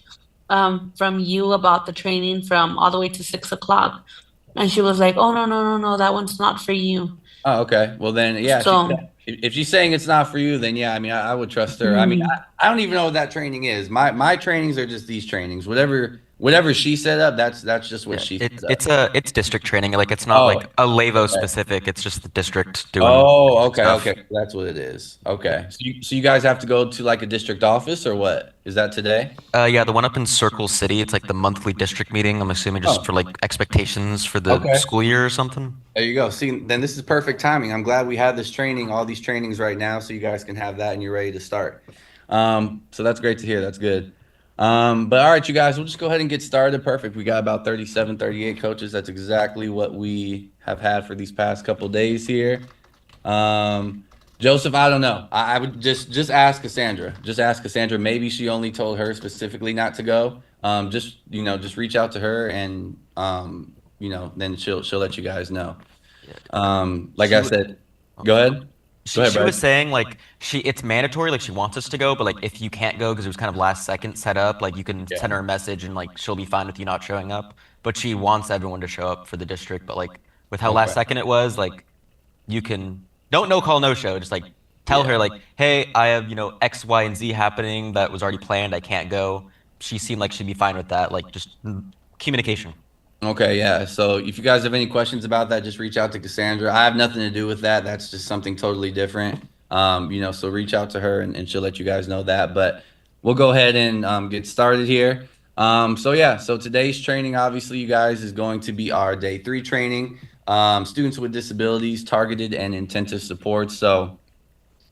from you about the training from all the way to 6 o'clock, and she was like, oh, no, that one's not for you. Oh, okay. Well, then, yeah. So- If she's saying it's not for you, then yeah. I mean, I would trust her. I mean, I don't even know what that training is. My trainings are just these trainings. Whatever she set up, that's just what she. It's district training. Like, it's not Oh, like a Levo okay. specific. It's just the district doing. Oh, okay, stuff. okay. That's what it is. Okay. So you guys have to go to like a district office or what? Is that today? Yeah, the one up in Circle City. It's like the monthly district meeting. I'm assuming just Oh. for like expectations for the Okay. school year or something. There you go. See, then this is perfect timing. I'm glad we have this training, all these trainings right now, so you guys can have that and you're ready to start. So that's great to hear. That's good. But all right, you guys, we'll just go ahead and get started. Perfect. We got about 37, 38 coaches. That's exactly what we have had for these past couple days here. Joseph, I don't know. I would just ask Cassandra. Just ask Cassandra. Maybe she only told her specifically not to go. just just reach out to her, and then she'll let you guys know. Like She I w- said, go ahead. Go ahead, she was Brad. saying like it's mandatory, like she wants us to go, but like if you can't go because it was kind of last second set up, like you can Yeah. send her a message and like she'll be fine with you not showing up. But she wants everyone to show up for the district. But like with how last Okay. second it was, like you can don't no call no show, just like tell Yeah. her like, hey, I have X, Y, and Z happening that was already planned. I can't go. She seemed like she'd be fine with that. Like just communication. Okay, yeah. So if you guys have any questions about that, just reach out to Cassandra. I have nothing to do with that. That's just something totally different. So reach out to her, and she'll let you guys know that. But we'll go ahead and get started here. So today's training, obviously, you guys, is going to be our day 3 training. Students with disabilities, targeted and intensive support. So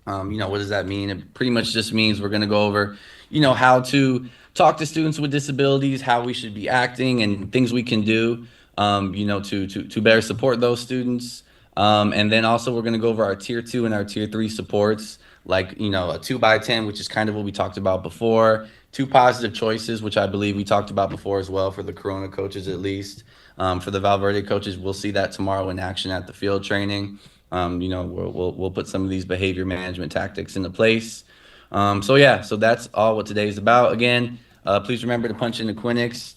what does that mean? It pretty much just means we're going to go over, how to talk to students with disabilities, how we should be acting, and things we can do, to better support those students. And then also we're going to go over our tier 2 and our tier 3 supports, like, a 2x10, which is kind of what we talked about before, 2 positive choices, which I believe we talked about before as well for the Corona coaches, at least. For the Valverde coaches, we'll see that tomorrow in action at the field training. We'll put some of these behavior management tactics into place. So that's all what today is about. Again, please remember to punch into Quinix.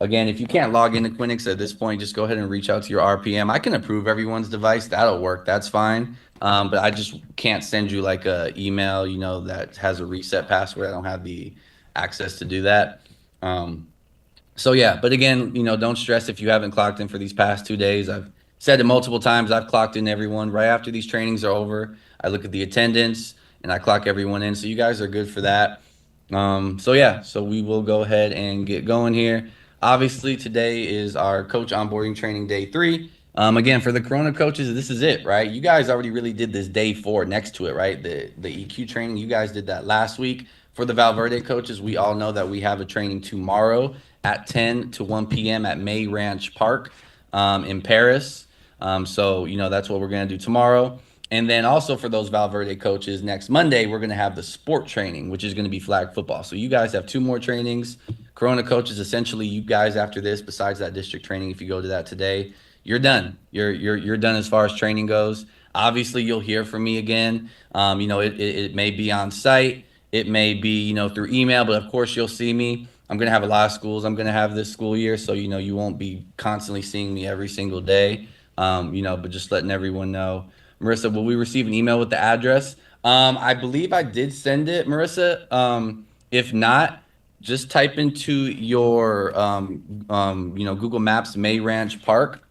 Again, if you can't log into Quinix at this point, just go ahead and reach out to your RPM. I can approve everyone's device. That'll work. That's fine. But I just can't send you like a email, that has a reset password. I don't have the access to do that. But again, don't stress if you haven't clocked in for these past 2 days. I've said it multiple times. I've clocked in everyone right after these trainings are over. I look at the attendance and I clock everyone in. So you guys are good for that. So we will go ahead and get going here. Obviously, today is our coach onboarding training day 3. Again, for the Corona coaches, this is it, right? You guys already really did this day 4 next to it, right? The EQ training, you guys did that last week. For the Valverde coaches, we all know that we have a training tomorrow at 10 to 1 p.m. at May Ranch Park in Paris. That's what we're going to do tomorrow. And then also for those Valverde coaches, next Monday, we're going to have the sport training, which is going to be flag football. So you guys have 2 more trainings. Corona coaches, essentially, you guys after this, besides that district training, if you go to that today, you're done. You're done as far as training goes. Obviously, you'll hear from me again. It may be on site. It may be, through email, but of course you'll see me. I'm going to have a lot of schools I'm going to have this school year. So, you won't be constantly seeing me every single day. But just letting everyone know. Marissa, will we receive an email with the address? I believe I did send it, Marissa. If not, just type into your, Google Maps May Ranch Park.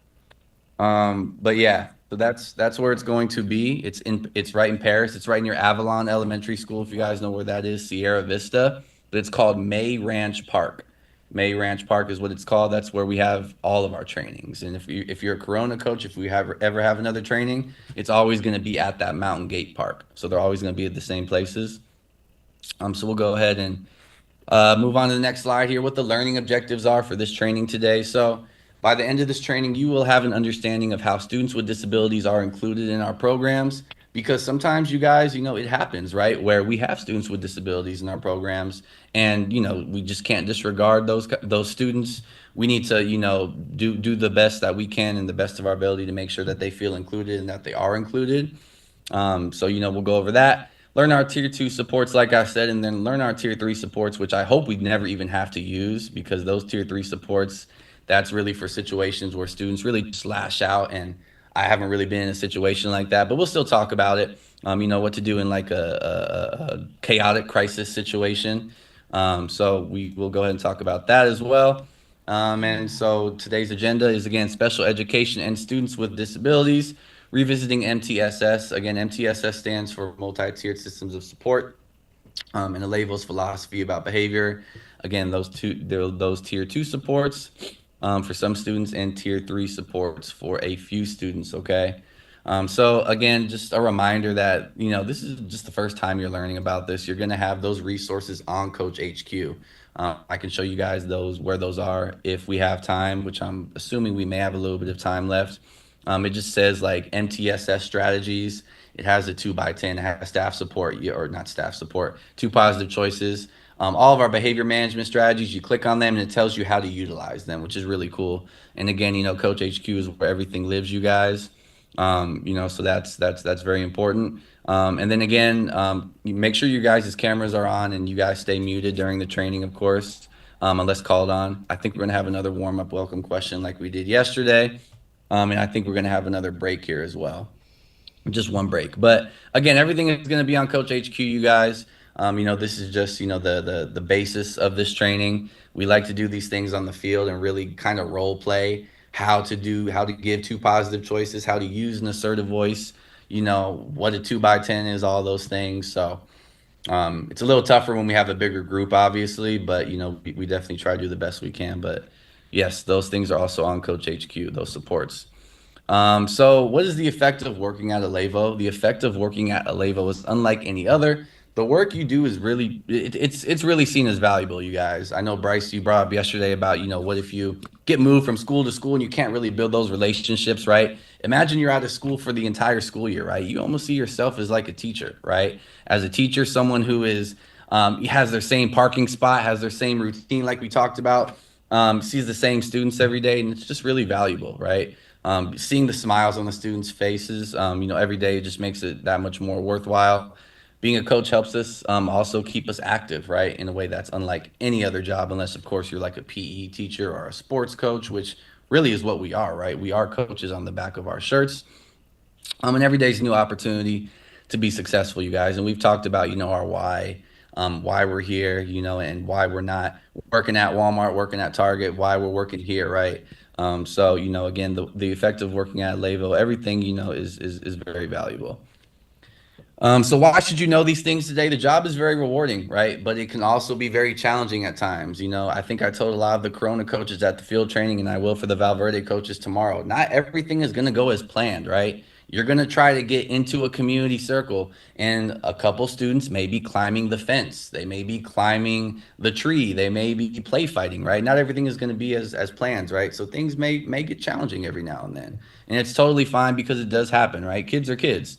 But yeah, so that's where it's going to be. It's right in Paris. It's right near Avalon Elementary School, if you guys know where that is, Sierra Vista. But it's called May Ranch Park. May Ranch Park is what it's called. That's where we have all of our trainings. And if you're a Corona coach, if we ever have another training, it's always going to be at that Mountain Gate Park. So they're always going to be at the same places. So we'll go ahead and move on to the next slide here, what the learning objectives are for this training today. So by the end of this training, you will have an understanding of how students with disabilities are included in our programs, because sometimes you guys, it happens, right? Where we have students with disabilities in our programs and, we just can't disregard those students. We need to, do the best that we can and the best of our ability to make sure that they feel included and that they are included. We'll go over that. Learn our tier 2 supports, like I said, and then learn our tier 3 supports, which I hope we never even have to use, because those tier 3 supports, that's really for situations where students really slash out. And I haven't really been in a situation like that, but we'll still talk about it. What to do in like a chaotic crisis situation. So we will go ahead and talk about that as well. And so today's agenda is, again, special education and students with disabilities, revisiting MTSS. Again, MTSS stands for multi-tiered systems of support, and it labels philosophy about behavior. Again, those tier 2 supports for some students and tier 3 supports for a few students. Okay. So again, just a reminder that, this is just the first time you're learning about this. You're going to have those resources on Coach HQ. I can show you guys where those are if we have time, which I'm assuming we may have a little bit of time left. It just says like MTSS strategies. It has a 2x10, it has staff support, or not staff support, 2 positive choices. All of our behavior management strategies, you click on them and it tells you how to utilize them, which is really cool. And again, Coach HQ is where everything lives, you guys. So that's very important. And then again, you make sure you guys' cameras are on and you guys stay muted during the training, of course, unless called on. I think we're gonna have another warm-up welcome question like we did yesterday. And I think we're gonna have another break here as well. Just one break. But again, everything is going to be on Coach HQ, you guys. This is just, the basis of this training. We like to do these things on the field and really kind of role play how to give two positive choices, how to use an assertive voice, what a 2x10 is, all those things. So it's a little tougher when we have a bigger group, obviously, but, we definitely try to do the best we can. But yes, those things are also on Coach HQ, those supports. So what is the effect of working at Alevo? The effect of working at Alevo is unlike any other. The work you do is really, it's really seen as valuable, you guys. I know, Bryce, you brought up yesterday about, what if you get moved from school to school and you can't really build those relationships, right? Imagine you're out of school for the entire school year, right? You almost see yourself as like a teacher, right? As a teacher, someone who is, has their same parking spot, has their same routine like we talked about, sees the same students every day, and it's just really valuable, right? Seeing the smiles on the students' faces, every day just makes it that much more worthwhile. Being a coach helps us also keep us active, right, in a way that's unlike any other job, unless, of course, you're like a PE teacher or a sports coach, which really is what we are, right? We are coaches on the back of our shirts. And every day's a new opportunity to be successful, you guys. And we've talked about, our why we're here, and why we're not working at Walmart, working at Target, why we're working here, right? So, again, the effect of working at Levo, everything, is very valuable. So why should you know these things today? The job is very rewarding, right? But it can also be very challenging at times. I think I told a lot of the Corona coaches at the field training, and I will for the Valverde coaches tomorrow. Not everything is going to go as planned, right? You're going to try to get into a community circle, and a couple students may be climbing the fence. They may be climbing the tree. They may be play fighting, right? Not everything is going to be as planned, right? So things may get challenging every now and then. And it's totally fine because it does happen, right? Kids are kids.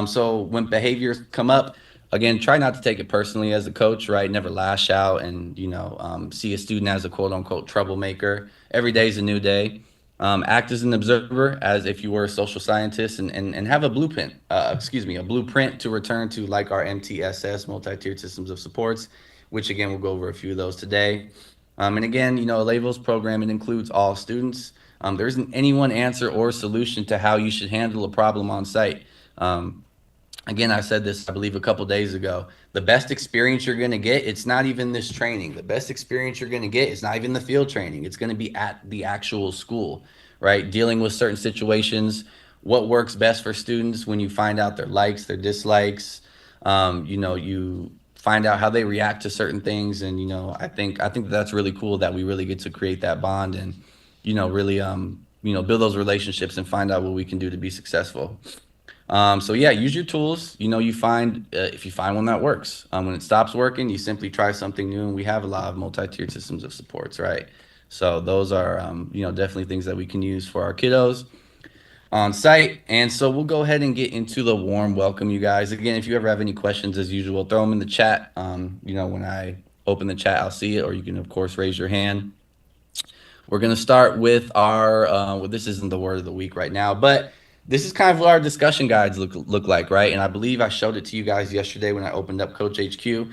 So when behaviors come up, again, try not to take it personally as a coach, right? Never lash out and, see a student as a quote unquote troublemaker. Every day is a new day. Act as an observer as if you were a social scientist and have a blueprint, a blueprint to return to, like our MTSS, multi-tiered systems of supports, which again, we'll go over a few of those today. And again, Alevo's program, it includes all students. There isn't any one answer or solution to how you should handle a problem on site. Again, I said this, I believe, a couple days ago. The best experience you're going to get, it's not even this training. The best experience you're going to get is not even the field training. It's going to be at the actual school, right? Dealing with certain situations, what works best for students when you find out their likes, their dislikes, you find out how they react to certain things. And, I think that's really cool that we really get to create that bond and, really, build those relationships and find out what we can do to be successful. So yeah, use your tools. You find if you find one that works. When it stops working, you simply try something new. And we have a lot of multi-tiered systems of supports, right? So those are definitely things that we can use for our kiddos on site. And so we'll go ahead and get into the warm welcome, you guys. Again, if you ever have any questions, as usual, throw them in the chat. When I open the chat, I'll see it, or you can of course raise your hand. We're gonna start with our. This isn't the word of the week right now, but this is kind of what our discussion guides look like, right? And I believe I showed it to you guys yesterday when I opened up Coach HQ.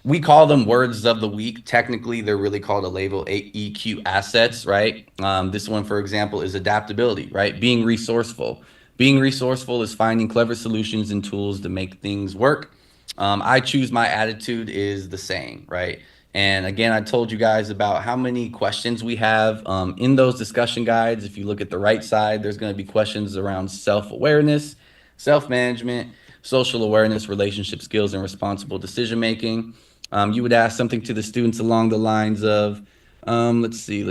We call them words of the week. Technically, they're really called Alevo EQ assets, right? This one, for example, is adaptability, right? Being resourceful. Being resourceful is finding clever solutions and tools to make things work. I choose my attitude is the saying, right? And again, I told you guys about how many questions we have in those discussion guides. If you look at the right side, there's going to be questions around self-awareness, self-management, social awareness, relationship skills, and responsible decision-making. You would ask something to the students along the lines of, let's see.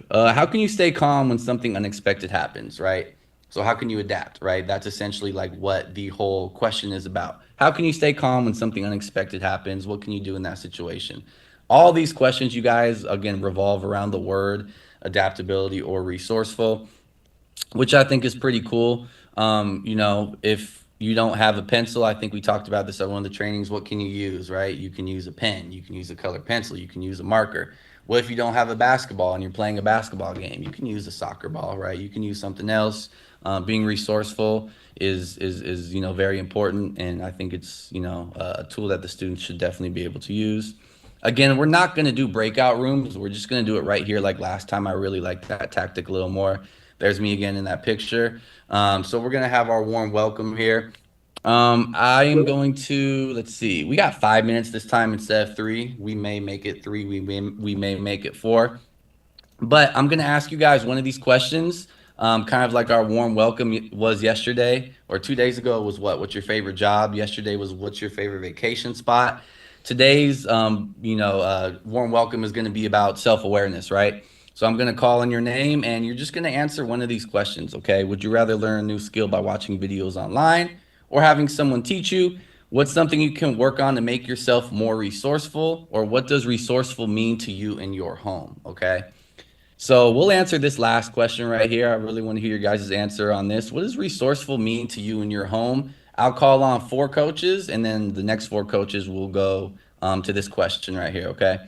How can you stay calm when something unexpected happens, right? So how can you adapt, right? That's essentially like what the whole question is about. How can you stay calm when something unexpected happens? What can you do in that situation? All these questions, you guys, again, revolve around the word adaptability or resourceful, which I think is pretty cool. If you don't have a pencil, I think we talked about this at one of the trainings. What can you use, right? You can use a pen, you can use a colored pencil, you can use a marker. What if you don't have a basketball and you're playing a basketball game? You can use a soccer ball, right? You can use something else. Being resourceful is very important, and I think it's a tool that the students should definitely be able to use. Again, we're not going to do breakout rooms. We're just going to do it right here like last time. I really like that tactic a little more. There's me again in that picture. So we're going to have our warm welcome here. I am going to, let's see, we got 5 minutes this time instead of 3. We may make it 3. We may make it 4. But I'm going to ask you guys one of these questions, kind of like our warm welcome was yesterday, or 2 days ago was what? What's your favorite job? Yesterday was what's your favorite vacation spot? Today's, warm welcome is going to be about self-awareness, right? So I'm going to call on your name, and you're just going to answer one of these questions, okay? Would you rather learn a new skill by watching videos online or having someone teach you? What's something you can work on to make yourself more resourceful? Or what does resourceful mean to you in your home, okay? So we'll answer this last question right here. I really want to hear your guys' answer on this. What does resourceful mean to you in your home? I'll call on 4 coaches, and then the next 4 coaches will go to this question right here, okay?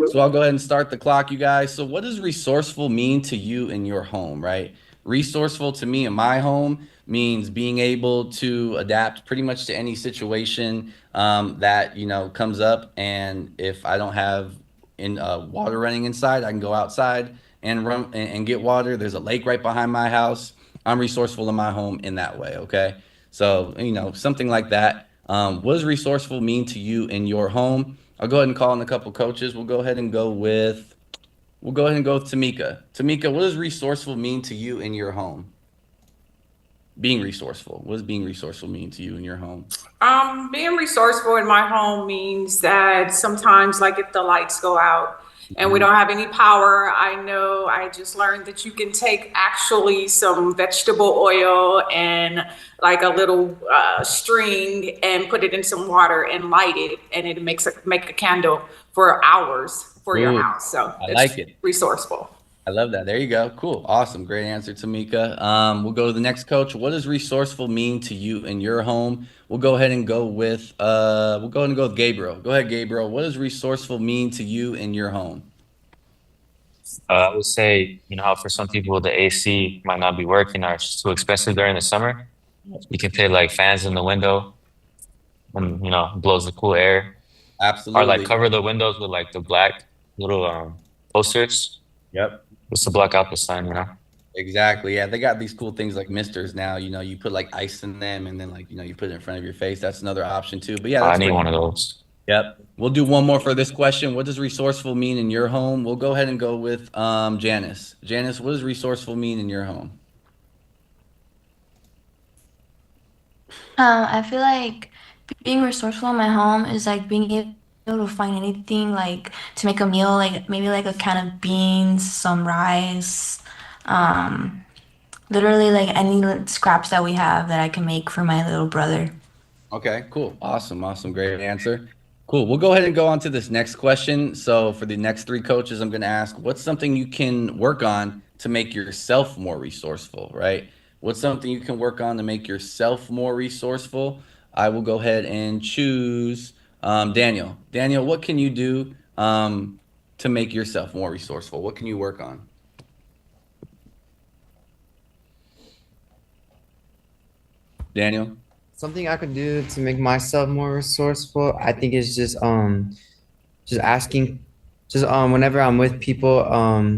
So I'll go ahead and start the clock, you guys. So what does resourceful mean to you in your home, right? Resourceful to me in my home means being able to adapt pretty much to any situation that, comes up. And if I don't have water running inside, I can go outside and run and get water. There's a lake right behind my house. I'm resourceful in my home in that way, okay? So, something like that. What does resourceful mean to you in your home? I'll go ahead and call in a couple coaches. We'll go ahead and go with Tamika. Tamika, what does resourceful mean to you in your home? Being resourceful. What does being resourceful mean to you in your home? Being resourceful in my home means that sometimes, like if the lights go out and we don't have any power, I just learned that you can take actually some vegetable oil and like a little string and put it in some water and light it, and it make a candle for hours for your house. So I like it. Resourceful. I love that. There you go. Cool. Awesome. Great answer, Tamika. We'll go to the next coach. What does resourceful mean to you in your home? We'll go ahead and go with Gabriel. Go ahead, Gabriel. What does resourceful mean to you in your home? I would say, how for some people the AC might not be working or it's too expensive during the summer. You can put like fans in the window and blows the cool air. Absolutely. Or like cover the windows with like the black little posters. Yep. Just to block out the sun, Exactly. Yeah, they got these cool things like misters now. You put like ice in them, and then you put it in front of your face. That's another option too. But yeah, I need one of those. Yep. We'll do one more for this question. What does resourceful mean in your home? We'll go ahead and go with Janice. Janice, what does resourceful mean in your home? I feel like being resourceful in my home is like being able to find anything like to make a meal, like maybe like a can of beans, some rice, literally like any scraps that we have that I can make for my little brother. Okay, cool. Awesome. Great answer. Cool. We'll go ahead and go on to this next question. So for the next 3 coaches, I'm going to ask, what's something you can work on to make yourself more resourceful, right? What's something you can work on to make yourself more resourceful? I will go ahead and choose Daniel. Daniel, what can you do to make yourself more resourceful? What can you work on? Daniel? Something I could do to make myself more resourceful, I think is just asking, whenever I'm with people,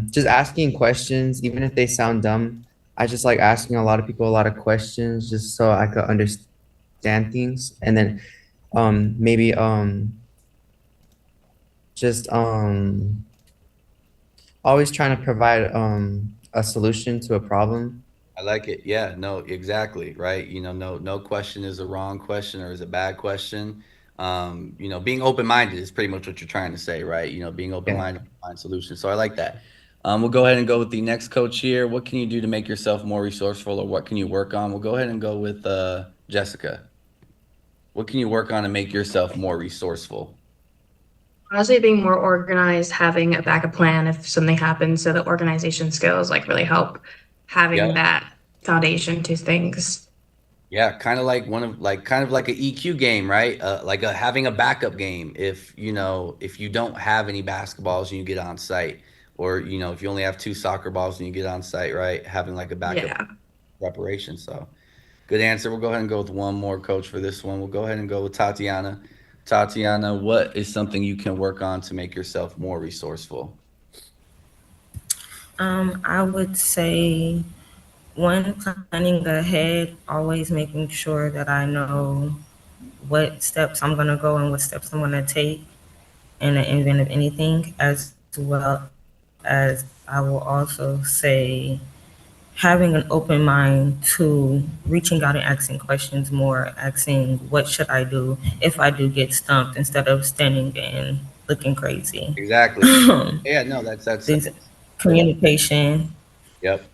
just asking questions, even if they sound dumb. I just like asking a lot of people a lot of questions just so I could understand things, and then maybe just always trying to provide a solution to a problem. I like it. Yeah, no, exactly. Right. No question is a wrong question or is a bad question. Being open-minded is pretty much what you're trying to say, right? Being open-minded, find solutions. So I like that. We'll go ahead and go with the next coach here. What can you do to make yourself more resourceful, or what can you work on? We'll go ahead and go with Jessica. What can you work on to make yourself more resourceful? Honestly, being more organized, having a backup plan if something happens, so the organization skills like really help having that foundation to things. Yeah, kind of like kind of like a EQ game, right? Like having a backup game if if you don't have any basketballs and you get on site, or if you only have two soccer balls and you get on site, right? Having like a backup Yeah. preparation. So good answer. We'll go ahead and go with one more, coach, for this one. We'll go ahead and go with Tatiana. Tatiana, what is something you can work on to make yourself more resourceful? I would say one, planning ahead, always making sure that I know what steps I'm gonna go and what steps I'm gonna take in the event of anything, as well as I will also say having an open mind to reaching out and asking questions more, asking what should I do if I do get stumped instead of standing and looking crazy. Exactly. Yeah, no, that's This communication. yep.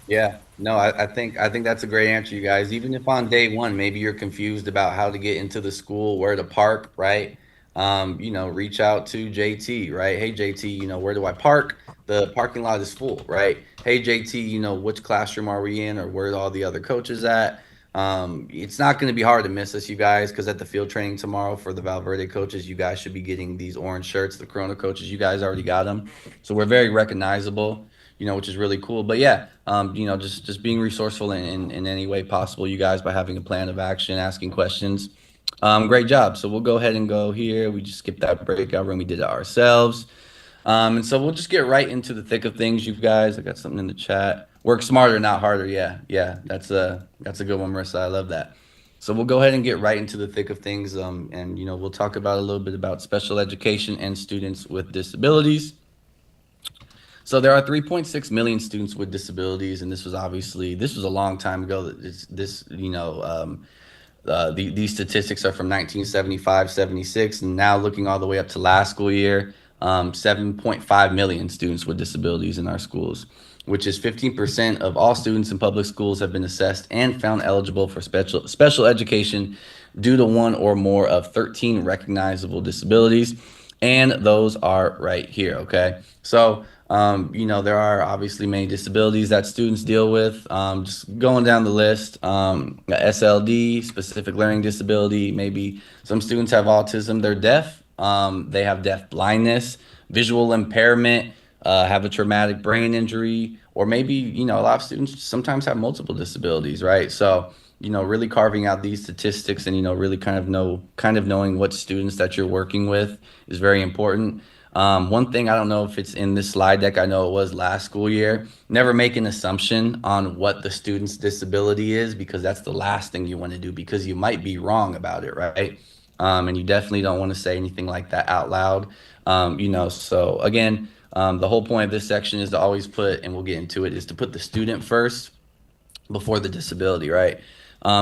Yeah, no, I think that's a great answer, you guys. Even if on day one, maybe you're confused about how to get into the school, where to park, right? Reach out to JT, right? Hey JT, where do I park? The parking lot is full, right? Hey JT, which classroom are we in, or where are all the other coaches at? It's not going to be hard to miss us, you guys, because at the field training tomorrow for the Valverde coaches, you guys should be getting these orange shirts. The Corona coaches, you guys already got them, so we're very recognizable, which is really cool. But yeah, just being resourceful in any way possible, you guys, by having a plan of action, asking questions. Great job. So we'll go ahead and go here. We just skipped that breakout room. We did it ourselves. And so we'll just get right into the thick of things, you guys. I got something in the chat. Work smarter, not harder. Yeah, yeah, that's a good one, Marissa. I love that. So we'll go ahead and get right into the thick of things. And we'll talk about a little bit about special education and students with disabilities. So there are 3.6 million students with disabilities, and this was a long time ago. That these statistics are from 1975, 76, and now looking all the way up to last school year, 7.5 million students with disabilities in our schools, which is 15% of all students in public schools have been assessed and found eligible for special education due to one or more of 13 recognizable disabilities. And those are right here, okay? So, there are obviously many disabilities that students deal with. Just going down the list, SLD, specific learning disability. Maybe some students have autism, they're deaf. They have deaf blindness, visual impairment, have a traumatic brain injury, or maybe, a lot of students sometimes have multiple disabilities, right? So, really carving out these statistics and, really kind of knowing what students that you're working with is very important. One thing, I don't know if it's in this slide deck, I know it was last school year, never make an assumption on what the student's disability is, because that's the last thing you want to do, because you might be wrong about it, right? And you definitely don't want to say anything like that out loud. So again, the whole point of this section is to always put, and we'll get into it, is to put the student first before the disability, right?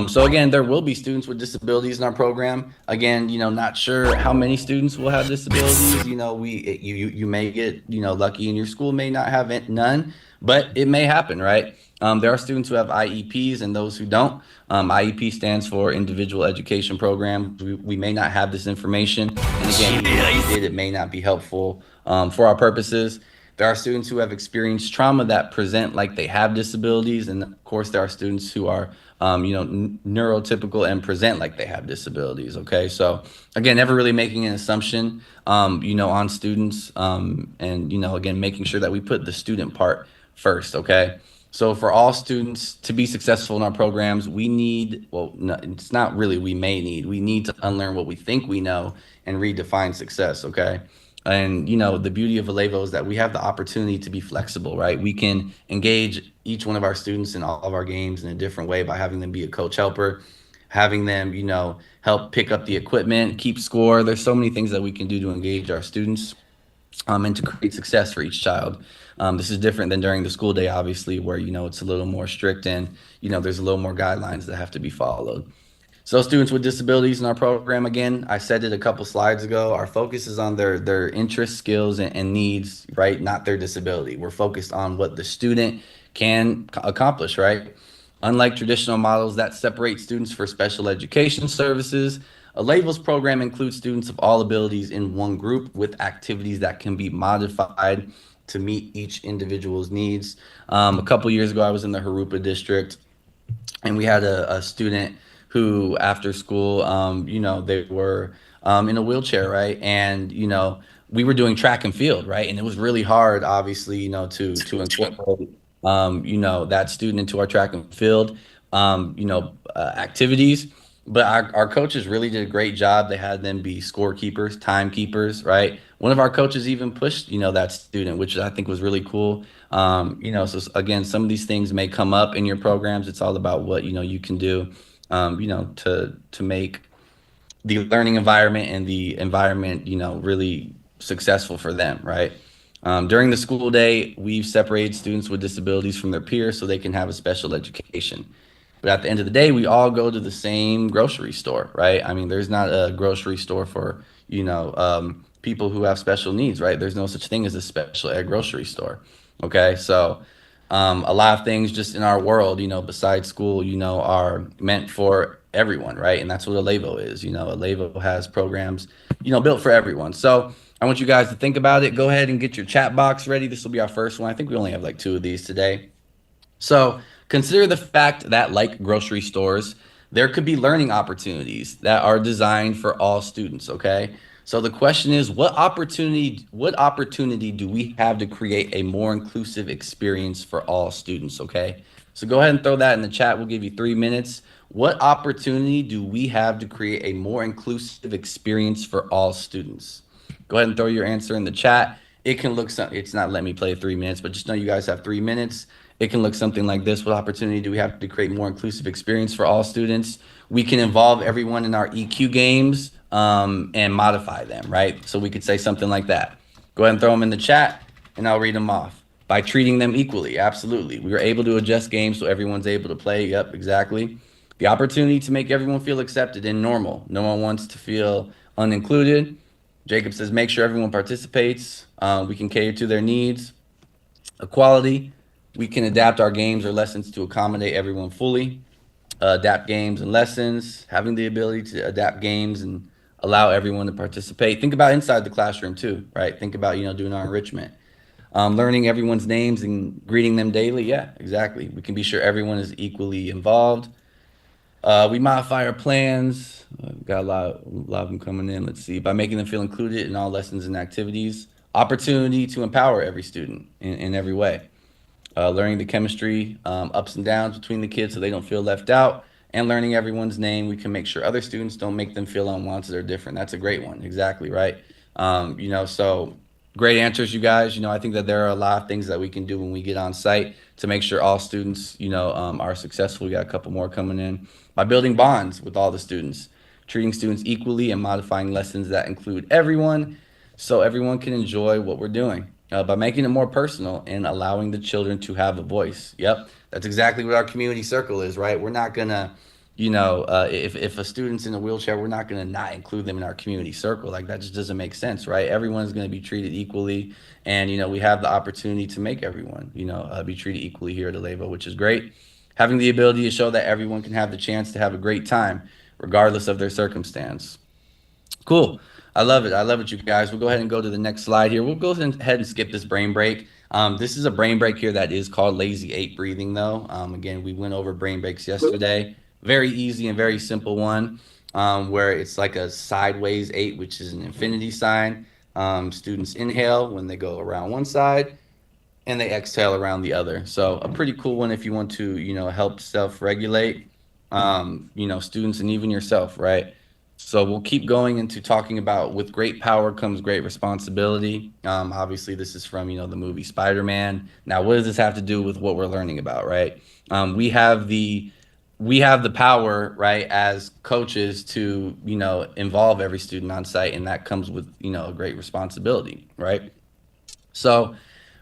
So again, there will be students with disabilities in our program. Again, not sure how many students will have disabilities. You may get, lucky, and your school may not have none, but it may happen, right? There are students who have IEPs and those who don't. IEP stands for Individual Education Program. We may not have this information, and again, even if we did, it may not be helpful for our purposes. There are students who have experienced trauma that present like they have disabilities, and of course, there are students who are, neurotypical and present like they have disabilities. Okay, so again, never really making an assumption, on students, and again, making sure that we put the student part first. Okay. So for all students to be successful in our programs, we need, well, no, it's not really we need to unlearn what we think we know and redefine success, okay? And the beauty of Alevo is that we have the opportunity to be flexible, right? We can engage each one of our students in all of our games in a different way by having them be a coach helper, having them, help pick up the equipment, keep score. There's so many things that we can do to engage our students, and to create success for each child. This is different than during the school day, obviously, where, it's a little more strict and, there's a little more guidelines that have to be followed. So students with disabilities in our program, again, I said it a couple slides ago, our focus is on their interests, skills, and needs, right? Not their disability. We're focused on what the student can accomplish, right? Unlike traditional models that separate students for special education services, a labels program includes students of all abilities in one group with activities that can be modified to meet each individual's needs. A couple years ago, I was in the Harupa district, and we had a student who after school, they were in a wheelchair, right? And we were doing track and field, right? And it was really hard, obviously, to incorporate that student into our track and field activities. But our coaches really did a great job. They had them be scorekeepers, timekeepers, right? One of our coaches even pushed that student, which I think was really cool. So again, some of these things may come up in your programs. It's all about what you can do, to make the learning environment and the environment, really successful for them, right? During the school day, we've separated students with disabilities from their peers so they can have a special education. But at the end of the day, we all go to the same grocery store, right? I mean, there's not a grocery store for, people who have special needs, right? There's no such thing as a special ed grocery store. Okay. So, a lot of things just in our world, besides school, are meant for everyone, right? And that's what Alevo is. Alevo has programs, built for everyone. So I want you guys to think about it. Go ahead and get your chat box ready. This will be our first one. I think we only have like 2 of these today. So consider the fact that, like grocery stores, there could be learning opportunities that are designed for all students, okay? So the question is, what opportunity do we have to create a more inclusive experience for all students, okay? So go ahead and throw that in the chat. We'll give you 3 minutes. What opportunity do we have to create a more inclusive experience for all students? Go ahead and throw your answer in the chat. It can look it's not letting me play 3 minutes, but just know you guys have 3 minutes. It can look something like this. What opportunity do we have to create more inclusive experience for all students? We can involve everyone in our EQ games, and modify them, right? So we could say something like that. Go ahead and throw them in the chat, and I'll read them off. By treating them equally, absolutely. We were able to adjust games so everyone's able to play. Yep, exactly. The opportunity to make everyone feel accepted and normal. No one wants to feel unincluded. Jacob says, make sure everyone participates. We can cater to their needs. Equality. We can adapt our games or lessons to accommodate everyone fully. Adapt games and lessons. Having the ability to adapt games and allow everyone to participate. Think about inside the classroom too, right? Think about, doing our enrichment. Learning everyone's names and greeting them daily. Yeah, exactly. We can be sure everyone is equally involved. We modify our plans. We've got a lot of them coming in. Let's see. By making them feel included in all lessons and activities. Opportunity to empower every student in every way. Learning the chemistry, ups and downs between the kids so they don't feel left out. And learning everyone's name. We can make sure other students don't make them feel unwanted or different. That's a great one. Exactly, right? So great answers, you guys. I think that there are a lot of things that we can do when we get on site to make sure all students, are successful. We got a couple more coming in. By building bonds with all the students, treating students equally, and modifying lessons that include everyone so everyone can enjoy what we're doing. By making it more personal and allowing the children to have a voice. Yep, that's exactly what our community circle is, right? We're not gonna, if a student's in a wheelchair, we're not gonna not include them in our community circle. Like that just doesn't make sense, right? Everyone's gonna be treated equally, and we have the opportunity to make everyone, be treated equally here at Alevo, which is great. Having the ability to show that everyone can have the chance to have a great time, regardless of their circumstance. Cool. I love it. I love it, you guys. We'll go ahead and go to the next slide here. We'll go ahead and skip this brain break. This is a brain break here that is called lazy 8 breathing, though. Again, we went over brain breaks yesterday. Very easy and very simple one, where it's like a sideways 8, which is an infinity sign. Students inhale when they go around one side, and they exhale around the other. So a pretty cool one if you want to, help self-regulate, students and even yourself, right? So we'll keep going into talking about with great power comes great responsibility. Obviously, this is from, the movie Spider-Man. Now, what does this have to do with what we're learning about, right? We have the power, right, as coaches to, involve every student on site, and that comes with, a great responsibility, right? So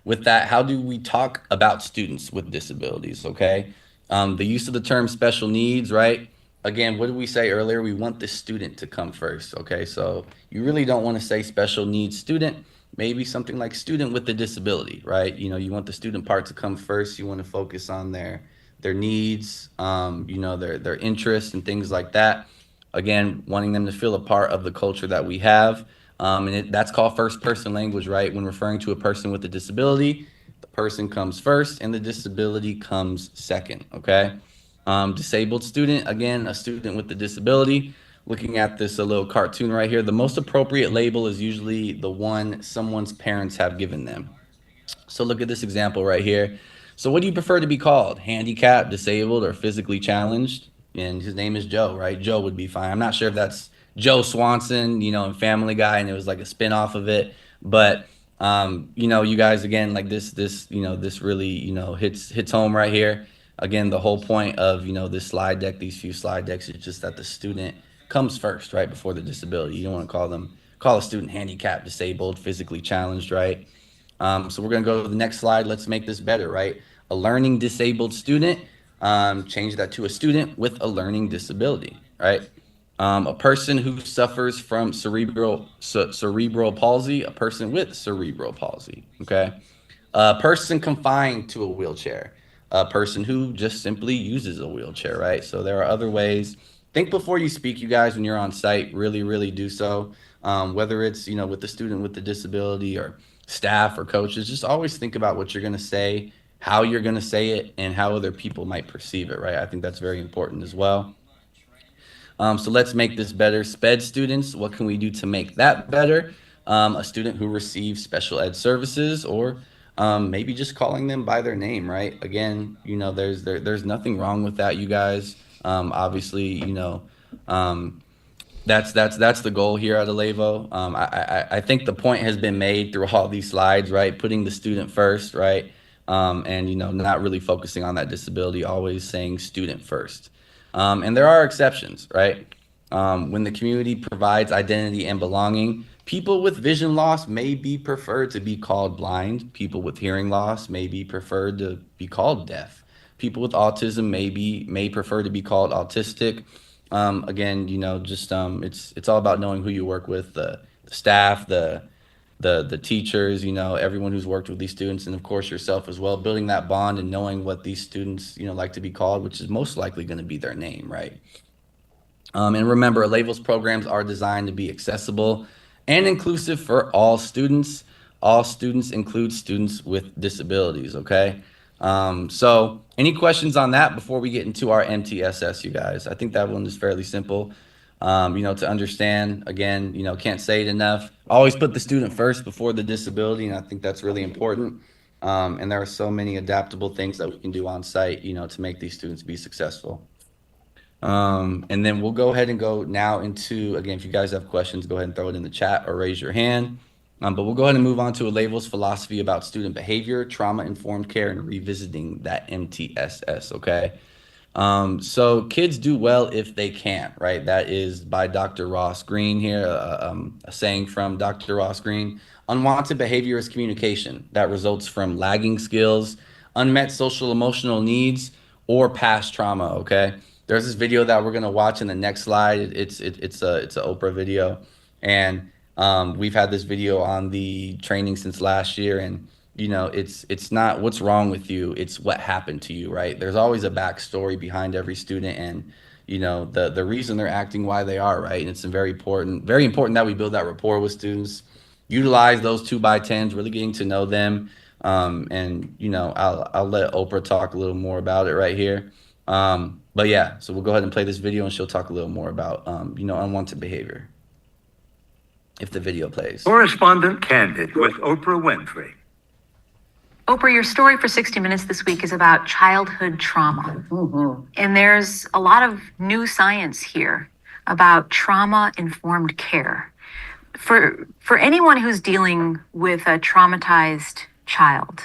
with that, how do we talk about students with disabilities, okay? The use of the term special needs, right? Again, what did we say earlier? We want the student to come first, okay? So you really don't want to say special needs student, maybe something like student with a disability, right? You want the student part to come first. You want to focus on their needs, their interests and things like that. Again, wanting them to feel a part of the culture that we have. And that's called first person language, right? When referring to a person with a disability, the person comes first and the disability comes second, okay? Disabled student, again, a student with a disability. Looking at this a little cartoon right here, the most appropriate label is usually the one someone's parents have given them. So look at this example right here. So what do you prefer to be called? Handicapped, disabled, or physically challenged? And his name is Joe, right? Joe would be fine. I'm not sure if that's Joe Swanson, in Family Guy, and it was like a spin-off of it. But you guys, again, like this really, hits home right here. Again, the whole point of, this slide deck, these few slide decks, is just that the student comes first, right, before the disability. You don't want to call a student handicapped, disabled, physically challenged, right? So we're going to go to the next slide. Let's make this better, right? A learning disabled student, change that to a student with a learning disability, right? A person who suffers from cerebral palsy, a person with cerebral palsy, okay? A person confined to a wheelchair, a person who just simply uses a wheelchair, right? So there are other ways. Think before you speak, you guys, when you're on site, really, really do so. Whether it's, with the student with the disability or staff or coaches, just always think about what you're going to say, how you're going to say it, and how other people might perceive it, right? I think that's very important as well. So let's make this better. SPED students, what can we do to make that better? A student who receives special ed services, or maybe just calling them by their name, right? Again, there's nothing wrong with that, you guys. Obviously, that's the goal here at Alevo. I think the point has been made through all these slides, right? Putting the student first, right? And not really focusing on that disability, always saying student first. And there are exceptions, right? When the community provides identity and belonging, people with vision loss may be preferred to be called blind. People with hearing loss may be preferred to be called deaf. People with autism may prefer to be called autistic. Again, it's all about knowing who you work with, the staff, the teachers, everyone who's worked with these students, and of course yourself as well, building that bond and knowing what these students, like to be called, which is most likely going to be their name, right? And remember, Alevo's programs are designed to be accessible and inclusive for all students. All students include students with disabilities, okay? So any questions on that before we get into our MTSS, you guys? I think that one is fairly simple. To understand, again, can't say it enough. Always put the student first before the disability, and I think that's really important. And there are so many adaptable things that we can do on site, to make these students be successful. And then we'll go ahead and go now into, again, if you guys have questions, go ahead and throw it in the chat or raise your hand. But we'll go ahead and move on to Alevo's philosophy about student behavior, trauma-informed care, and revisiting that MTSS, okay? So kids do well if they can, right? That is by Dr. Ross Green here, a saying from Dr. Ross Green. Unwanted behavior is communication that results from lagging skills, unmet social emotional needs, or past trauma, okay? There's this video that we're gonna watch in the next slide. It's a Oprah video, and we've had this video on the training since last year, and it's not what's wrong with you, it's what happened to you, right? There's always a backstory behind every student, and the reason they're acting why they are, right? And it's very important that we build that rapport with students, utilize those 2x10s, really getting to know them. And I'll let Oprah talk a little more about it right here. But yeah, so we'll go ahead and play this video, and she'll talk a little more about unwanted behavior if the video plays. Correspondent Candid with Oprah Winfrey. Oprah, your story for 60 Minutes this week is about childhood trauma. And there's a lot of new science here about trauma-informed care. For anyone who's dealing with a traumatized child,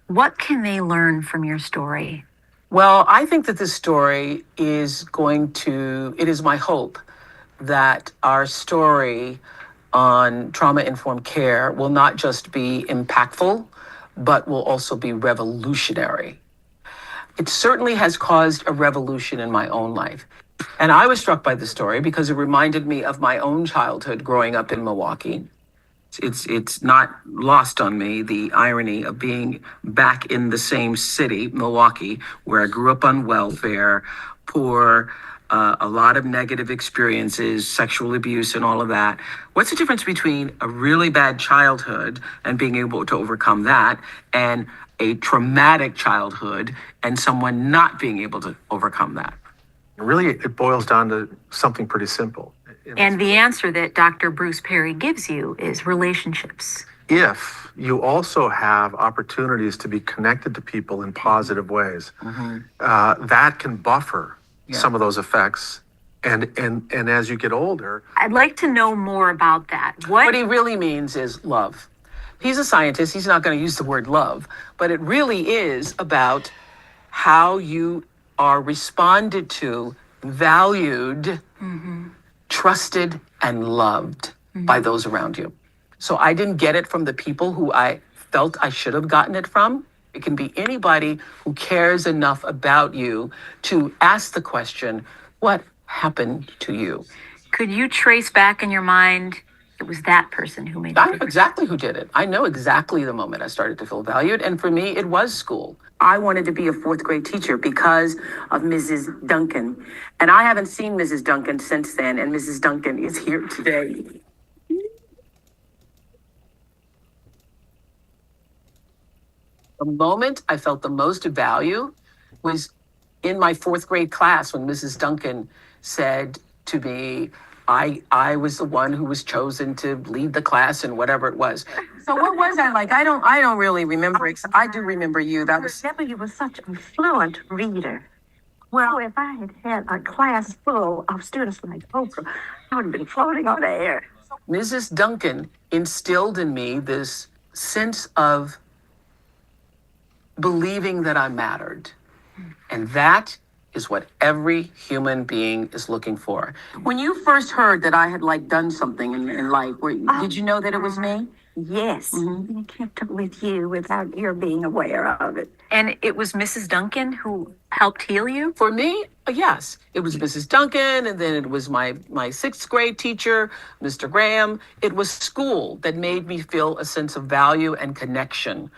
what can they learn from your story? Well, I think that this story is it is my hope that our story on trauma-informed care will not just be impactful, but will also be revolutionary. It certainly has caused a revolution in my own life. And I was struck by the story because it reminded me of my own childhood growing up in Milwaukee. It's not lost on me, the irony of being back in the same city, Milwaukee, where I grew up on welfare, poor, a lot of negative experiences, sexual abuse and all of that. What's the difference between a really bad childhood and being able to overcome that and a traumatic childhood and someone not being able to overcome that? Really, it boils down to something pretty simple. And the answer that Dr. Bruce Perry gives you is relationships. If you also have opportunities to be connected to people in positive ways, that can buffer some of those effects. And as you get older, I'd like to know more about that. What he really means is love. He's a scientist. He's not going to use the word love, but it really is about how you are responded to, valued, trusted, and loved by those around you. So I didn't get it from the people who I felt I should have gotten it from. It can be anybody who cares enough about you to ask the question, what happened to you? Could you trace back in your mind it was that person who made I know exactly who did it. I know exactly the moment I started to feel valued. And for me, it was school. I wanted to be a fourth grade teacher because of Mrs. Duncan. And I haven't seen Mrs. Duncan since then. And Mrs. Duncan is here today. The moment I felt the most value was in my fourth grade class when Mrs. Duncan said to me, I was the one who was chosen to lead the class and whatever it was. So what was I like? I don't really remember. I do remember you. That was You were such a fluent reader. Well, if I had had a class full of students like Oprah, I would have been floating on air. Mrs. Duncan instilled in me this sense of believing that I mattered. And that is what every human being is looking for. When you first heard that I had done something in life, did you know that it was me? Yes, I kept it with you without your being aware of it. And it was Mrs. Duncan who helped heal you? For me, yes. It was Mrs. Duncan, and then it was my sixth grade teacher, Mr. Graham. It was school that made me feel a sense of value and connection.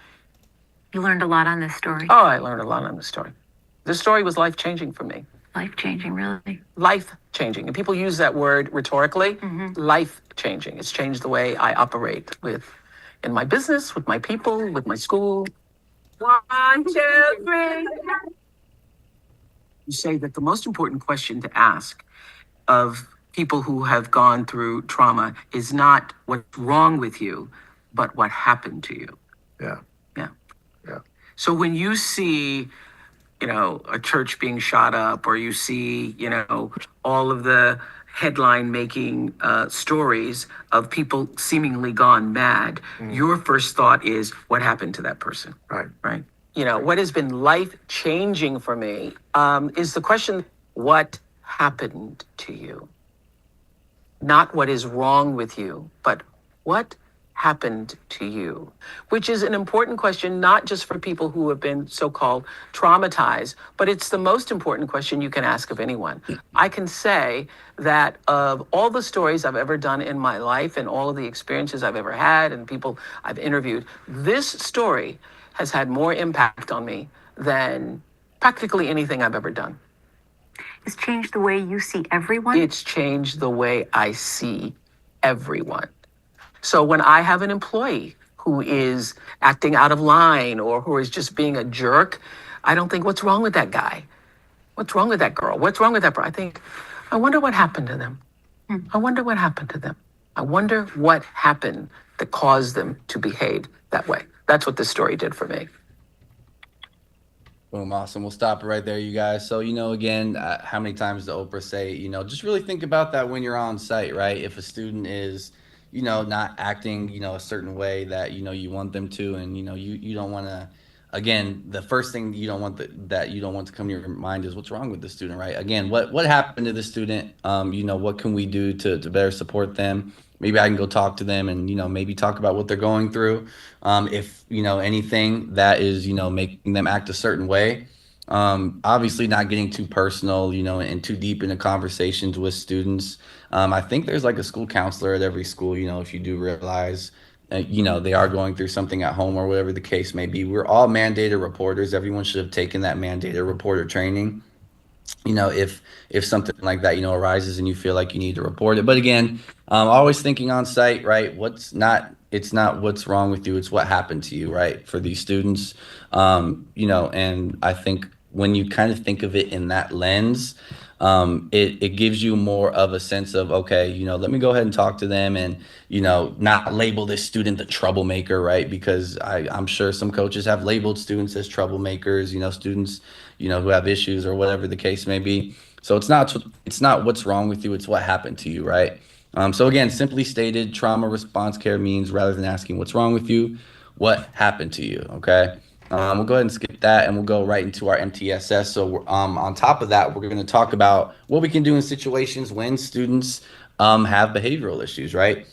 You learned a lot on this story. Oh, I learned a lot on this story. This story was life-changing for me. Life-changing, really. Life-changing. And people use that word rhetorically. Life-changing. It's changed the way I operate in my business, with my people, with my school. 1, 2, 3. You say that the most important question to ask of people who have gone through trauma is not what's wrong with you, but what happened to you. Yeah. Yeah. Yeah. So when you see, a church being shot up, or you see, all of the headline making stories of people seemingly gone mad, your first thought is, what happened to that person? Right. Right. What has been life changing for me is the question, what happened to you? Not what is wrong with you, but what happened to you? Which is an important question, not just for people who have been so-called traumatized, but it's the most important question you can ask of anyone. I can say that of all the stories I've ever done in my life and all of the experiences I've ever had and people I've interviewed, this story has had more impact on me than practically anything I've ever done. It's changed the way you see everyone? It's changed the way I see everyone. So when I have an employee who is acting out of line or who is just being a jerk, I don't think, what's wrong with that guy? What's wrong with that girl? What's wrong with that person? I think, I wonder what happened to them. I wonder what happened to them. I wonder what happened that caused them to behave that way. That's what this story did for me. Boom, awesome. We'll stop it right there, you guys. So, again, how many times does Oprah say, just really think about that when you're on site, right? If a student is, not acting, a certain way that, you want them to, and, you don't want to, again, the first thing you don't want that you don't want to come to your mind is what's wrong with the student, right? Again, what happened to the student? What can we do to better support them? Maybe I can go talk to them and, maybe talk about what they're going through. If, anything that is, making them act a certain way. Obviously not getting too personal, and too deep into conversations with students. I think there's like a school counselor at every school, if you do realize, they are going through something at home or whatever the case may be. We're all mandated reporters. Everyone should have taken that mandated reporter training. If something like that, arises and you feel like you need to report it. But again, always thinking on site, right? What's not It's not what's wrong with you, it's what happened to you, right? For these students. And I think when you kind of think of it in that lens, it gives you more of a sense of, okay, let me go ahead and talk to them and, not label this student the troublemaker, right? Because I'm sure some coaches have labeled students as troublemakers, students, who have issues or whatever the case may be. So it's not what's wrong with you, it's what happened to you, right? So again, simply stated, trauma response care means rather than asking what's wrong with you, what happened to you, okay? We'll go ahead and skip that and we'll go right into our MTSS. So on top of that, we're going to talk about what we can do in situations when students have behavioral issues, right?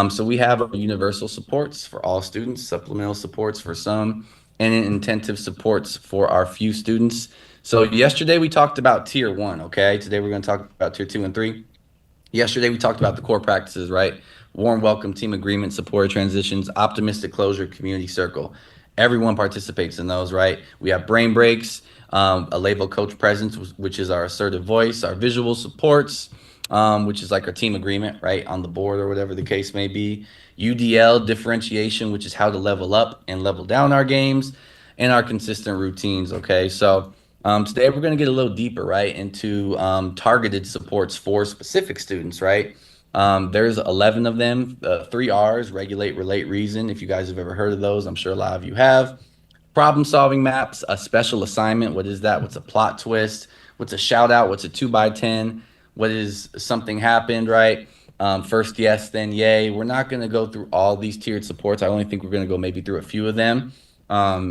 So we have universal supports for all students, supplemental supports for some, and intensive supports for our few students. So yesterday we talked about tier 1, okay? Today we're going to talk about tier 2 and 3. Yesterday, we talked about the core practices, right? Warm welcome, team agreement, supported transitions, optimistic closure, community circle. Everyone participates in those, right? We have brain breaks, a label coach presence, which is our assertive voice, our visual supports, which is like our team agreement, right? On the board or whatever the case may be. UDL, differentiation, which is how to level up and level down our games, and our consistent routines, okay? So today we're going to get a little deeper, right, into targeted supports for specific students, right? There's 11 of them, 3 R's, regulate, relate, reason. If you guys have ever heard of those, I'm sure a lot of you have. Problem solving maps, a special assignment. What is that? What's a plot twist? What's a shout out? What's a 2x10? What is something happened, right? First yes, then yay. We're not going to go through all these tiered supports. I only think we're going to go maybe through a few of them,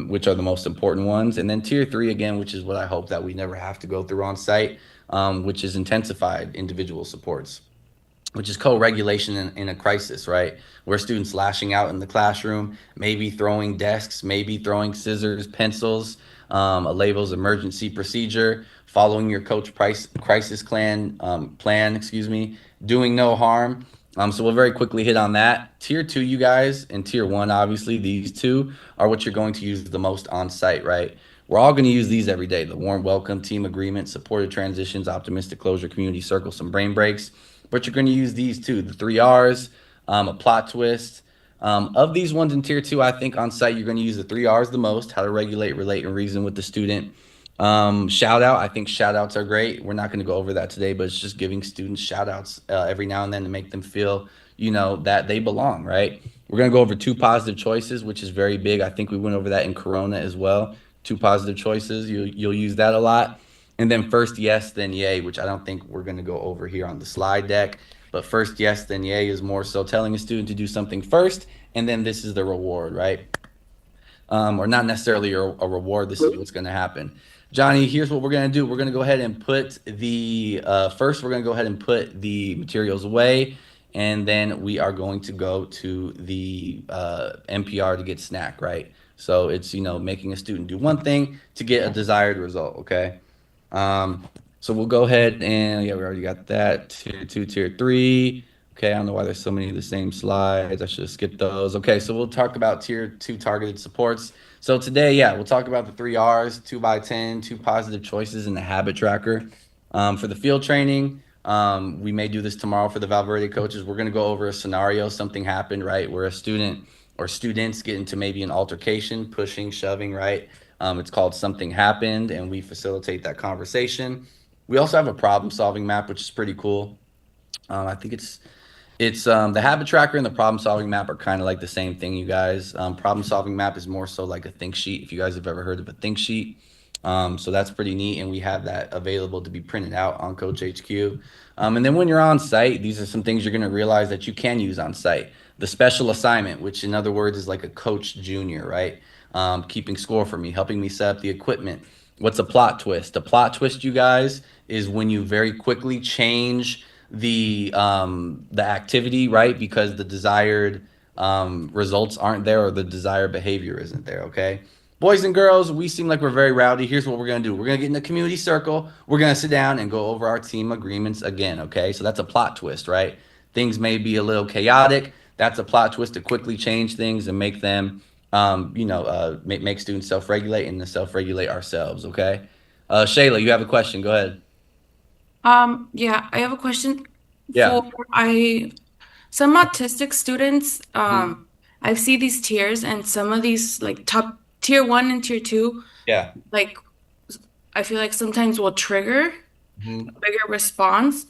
which are the most important ones. And then tier 3, again, which is what I hope that we never have to go through on site, which is intensified individual supports, which is co-regulation in a crisis, right? Where students lashing out in the classroom, maybe throwing desks, maybe throwing scissors, pencils, a labels emergency procedure, following your coach crisis plan, doing no harm. So we'll very quickly hit on that. Tier 2, you guys, and tier 1, obviously, these two are what you're going to use the most on site, right? We're all going to use these every day. The warm welcome, team agreement, supported transitions, optimistic closure, community circle, some brain breaks. But you're going to use these too, the 3 R's, a plot twist. Of these ones in tier 2, I think on site, you're going to use the 3 R's the most, how to regulate, relate, and reason with the student. Shout out, I think shout outs are great. We're not going to go over that today, but it's just giving students shout outs every now and then to make them feel, that they belong, right? We're going to go over 2 positive choices, which is very big. I think we went over that in Corona as well. 2 positive choices. You'll use that a lot. And then first yes, then yay, which I don't think we're going to go over here on the slide deck. But first yes, then yay is more so telling a student to do something first, and then this is the reward, right? Or not necessarily a reward. This is what's going to happen. Johnny, here's what we're going to do. We're going to go ahead and put the first, we're going to go ahead and put the materials away. And then we are going to go to the NPR to get snack, right? So it's, making a student do one thing to get a desired result, okay? So we'll go ahead and, we already got that. Tier 2, tier 3. Okay, I don't know why there's so many of the same slides. I should have skipped those. Okay, so we'll talk about tier 2 targeted supports. So today, we'll talk about the 3 R's, 2x10, 2 positive choices, and the habit tracker. For the field training, we may do this tomorrow for the Valverde coaches. We're going to go over a scenario, something happened, right, where a student or students get into maybe an altercation, pushing, shoving, right? It's called Something Happened, and we facilitate that conversation. We also have a problem-solving map, which is pretty cool. I think it's the habit tracker and the problem-solving map are kind of like the same thing, you guys. Problem-solving map is more so like a think sheet, if you guys have ever heard of a think sheet. So that's pretty neat, and we have that available to be printed out on Coach HQ. And then when you're on site, these are some things you're going to realize that you can use on site. The special assignment, which in other words is like a coach junior, right? Keeping score for me, helping me set up the equipment. What's a plot twist? A plot twist, you guys, is when you very quickly change the activity, right? Because the desired results aren't there or the desired behavior isn't there, okay? Boys and girls, we seem like we're very rowdy. Here's what we're going to do. We're going to get in the community circle. We're going to sit down and go over our team agreements again, okay? So that's a plot twist, right? Things may be a little chaotic. That's a plot twist to quickly change things and make them, make students self-regulate and to self-regulate ourselves, okay? Shayla, you have a question. Go ahead. Yeah, I have a question. Yeah. For some autistic students, I I've seen these tiers, and some of these like top tier 1 and tier 2, Yeah. like I feel like sometimes will trigger Mhm. a bigger response.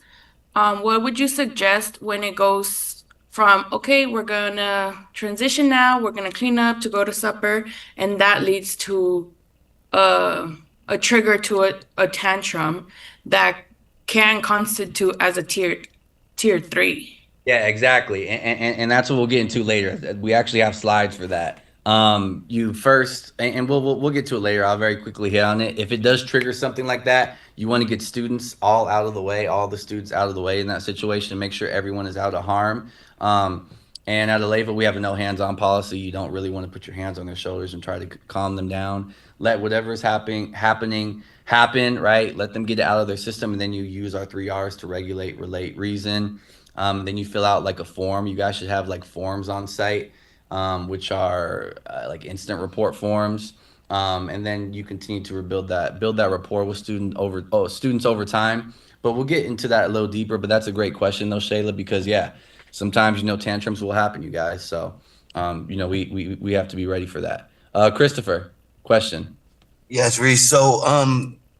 What would you suggest when it goes from, okay, we're gonna transition now, we're gonna clean up to go to supper, and that leads to a trigger to a tantrum that can constitute as a tier 3? Yeah, exactly. And that's what we'll get into later. We actually have slides for that. You first, and we'll get to it later. I'll very quickly hit on it. If it does trigger something like that, you want to get students all out of the way, all the students out of the way in that situation to make sure everyone is out of harm. And at Aleva, we have a no hands-on policy. You don't really want to put your hands on their shoulders and try to calm them down. Let whatever is happening happen, right? Let them get it out of their system, and then you use our 3 R's to regulate, relate, reason. Then you fill out like a form. You guys should have like forms on site, which are like instant report forms. And then you continue to build that rapport with students over time. But we'll get into that a little deeper. But that's a great question though, Shayla, because yeah, sometimes tantrums will happen, you guys. So we have to be ready for that. Christopher, question. Yes, Reese. So,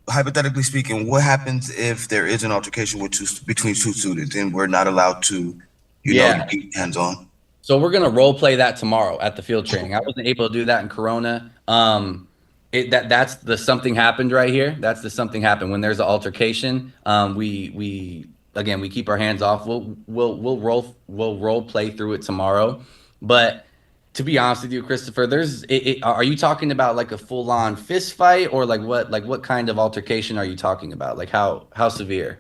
hypothetically speaking, what happens if there is an altercation between two students and we're not allowed to, be hands-on? So we're gonna role play that tomorrow at the field training. I wasn't able to do that in Corona. That's the something happened right here. That's the something happened when there's an altercation. We again we keep our hands off. We'll role play through it tomorrow. But to be honest with you, Christopher, are you talking about like a full on fist fight or what kind of altercation are you talking about? Like how severe?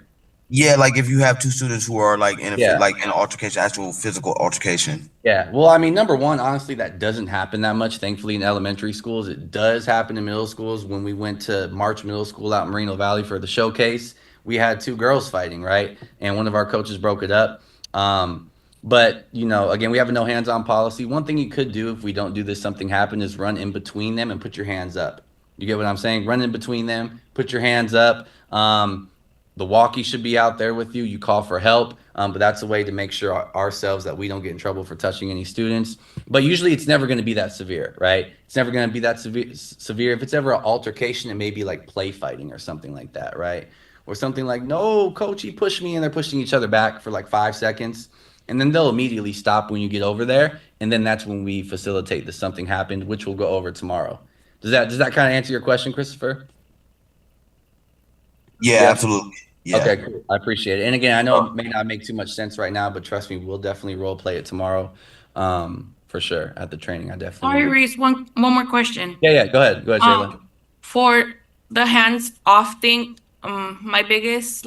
Yeah, like if you have two students who are like in Yeah. an altercation, actual physical altercation. Yeah. Well, I mean, number one, honestly, that doesn't happen that much. Thankfully, in elementary schools, it does happen in middle schools. When we went to March Middle School out in Moreno Valley for the showcase, we had two girls fighting, right? And one of our coaches broke it up. But again, we have a no hands-on policy. One thing you could do if we don't do this, something happen, is run in between them and put your hands up. You get what I'm saying? Run in between them, put your hands up. The walkie should be out there with you. You call for help, but that's a way to make sure ourselves that we don't get in trouble for touching any students. But usually it's never going to be that severe, right? It's never going to be that severe. If it's ever an altercation, it may be like play fighting or something like that, right? Or something like, no, coach, he pushed me, and they're pushing each other back for like 5 seconds. And then they'll immediately stop when you get over there. And then that's when we facilitate the something happened, which we'll go over tomorrow. Does that kind of answer your question, Christopher? Yeah, absolutely. Yeah. Okay, cool. I appreciate it. And again, I know it may not make too much sense right now, but trust me, we'll definitely role play it tomorrow, for sure at the training. I definitely. Sorry, Reese, one more question. Yeah. Go ahead, Shayla. For the hands off thing, my biggest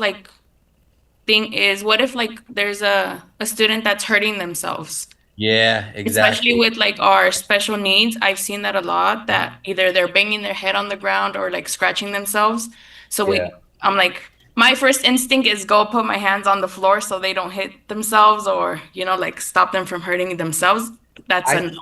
thing is, what if there's a student that's hurting themselves? Yeah, exactly. Especially with our special needs, I've seen that a lot, that either they're banging their head on the ground or scratching themselves. So I'm like, my first instinct is go put my hands on the floor so they don't hit themselves or, stop them from hurting themselves. That's a no.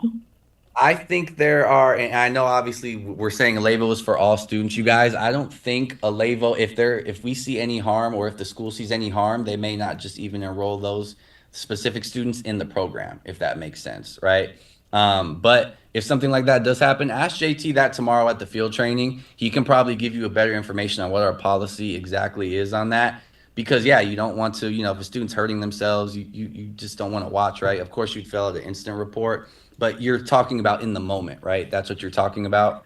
I think there are, and I know obviously we're saying Alevo is for all students, you guys. I don't think Alevo, if we see any harm or if the school sees any harm, they may not just even enroll those specific students in the program, if that makes sense, right? But if something like that does happen, ask JT that tomorrow at the field training. He can probably give you a better information on what our policy exactly is on that. Because you don't want to, if a student's hurting themselves, you just don't want to watch, right? Of course, you'd fill out an instant report, but you're talking about in the moment, right? That's what you're talking about.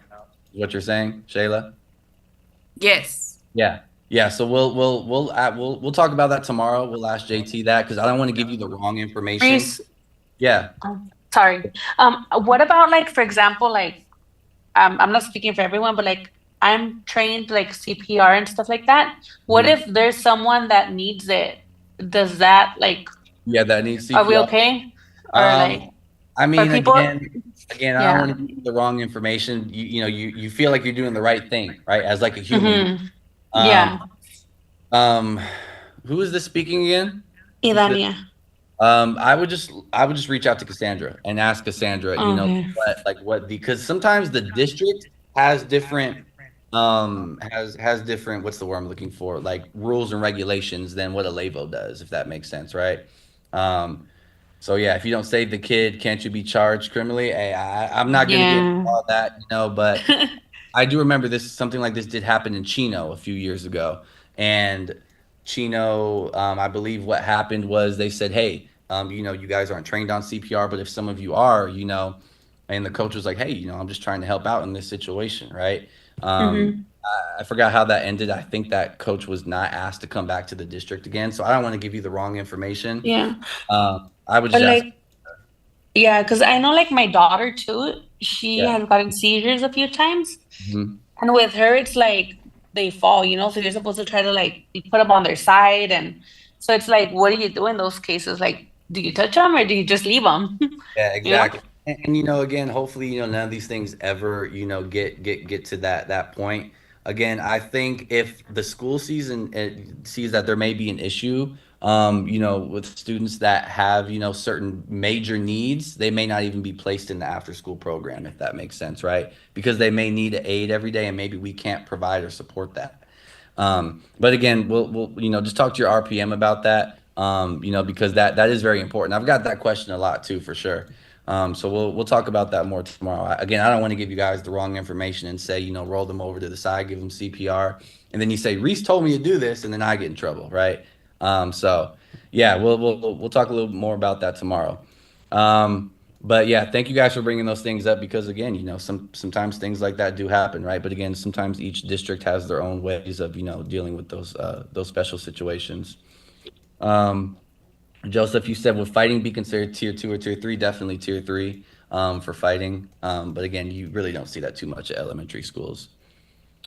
What you're saying, Shayla? Yes. Yeah. So we'll talk about that tomorrow. We'll ask JT that because I don't want to give you the wrong information. Reese, Yeah. sorry. What about for example, I'm not speaking for everyone, but I'm trained CPR and stuff like that. What if there's someone that needs it? Does that that needs CPR. Are we okay? Or I mean, people, again, I don't want to give you the wrong information. You feel like you're doing the right thing, right? As a human. Who is this speaking again? Idania. I would just reach out to Cassandra and ask Cassandra, because sometimes the district has different has different, what's the word I'm looking for, rules and regulations than what Alevo does, if that makes sense, right? So yeah, if you don't save the kid, can't you be charged criminally? Hey, I'm not gonna get into Yeah. all that, but I do remember this. Something like this did happen in Chino a few years ago, and Chino, I believe what happened was they said, "Hey, you guys aren't trained on CPR, but if some of you are, and the coach was like, "Hey, I'm just trying to help out in this situation, right?" Um, Hmm. I forgot how that ended. I think that coach was not asked to come back to the district again, so I don't want to give you the wrong information. Yeah. I would But just ask. like, yeah, because I know like my daughter too, she Yeah. has gotten seizures a few times. Mhm. And with her, it's like they fall, so you're supposed to try to like put them on their side. And so it's like, what do you do in those cases? Like, do you touch them or do you just leave them? Yeah, You know? exactly. And again, hopefully, none of these things ever, get to that point. Again, I think if the school season sees that there may be an issue, with students that have, certain major needs, they may not even be placed in the after school program, if that makes sense, right? Because they may need aid every day, and maybe we can't provide or support that. But again, we'll just talk to your RPM about that. Because that is very important. I've got that question a lot too, for sure. So we'll talk about that more tomorrow. Again, I don't want to give you guys the wrong information and say, roll them over to the side, give them CPR, and then you say Reese told me to do this, and then I get in trouble, right? So yeah, we'll talk a little bit more about that tomorrow. But yeah, thank you guys for bringing those things up because again, sometimes things like that do happen, right? But again, sometimes each district has their own ways of dealing with those special situations. Um, Joseph, you said would fighting be considered tier two or tier three? Definitely tier three for fighting. But again, you really don't see that too much at elementary schools.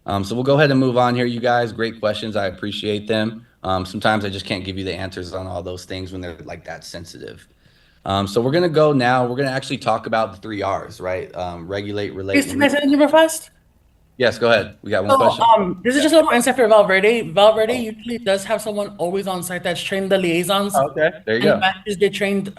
So we'll go ahead and move on here, you guys. Great questions. I appreciate them. Sometimes I just can't give you the answers on all those things when they're like that sensitive. So we're gonna go now. We're gonna actually talk about the three R's, right? Regulate, relate, Can I and say something real fast? yes, go ahead. We got one So, question. this is just a little insight for Valverde. Valverde usually does have someone always on site that's trained the liaisons. Okay, there you And the go. managers get trained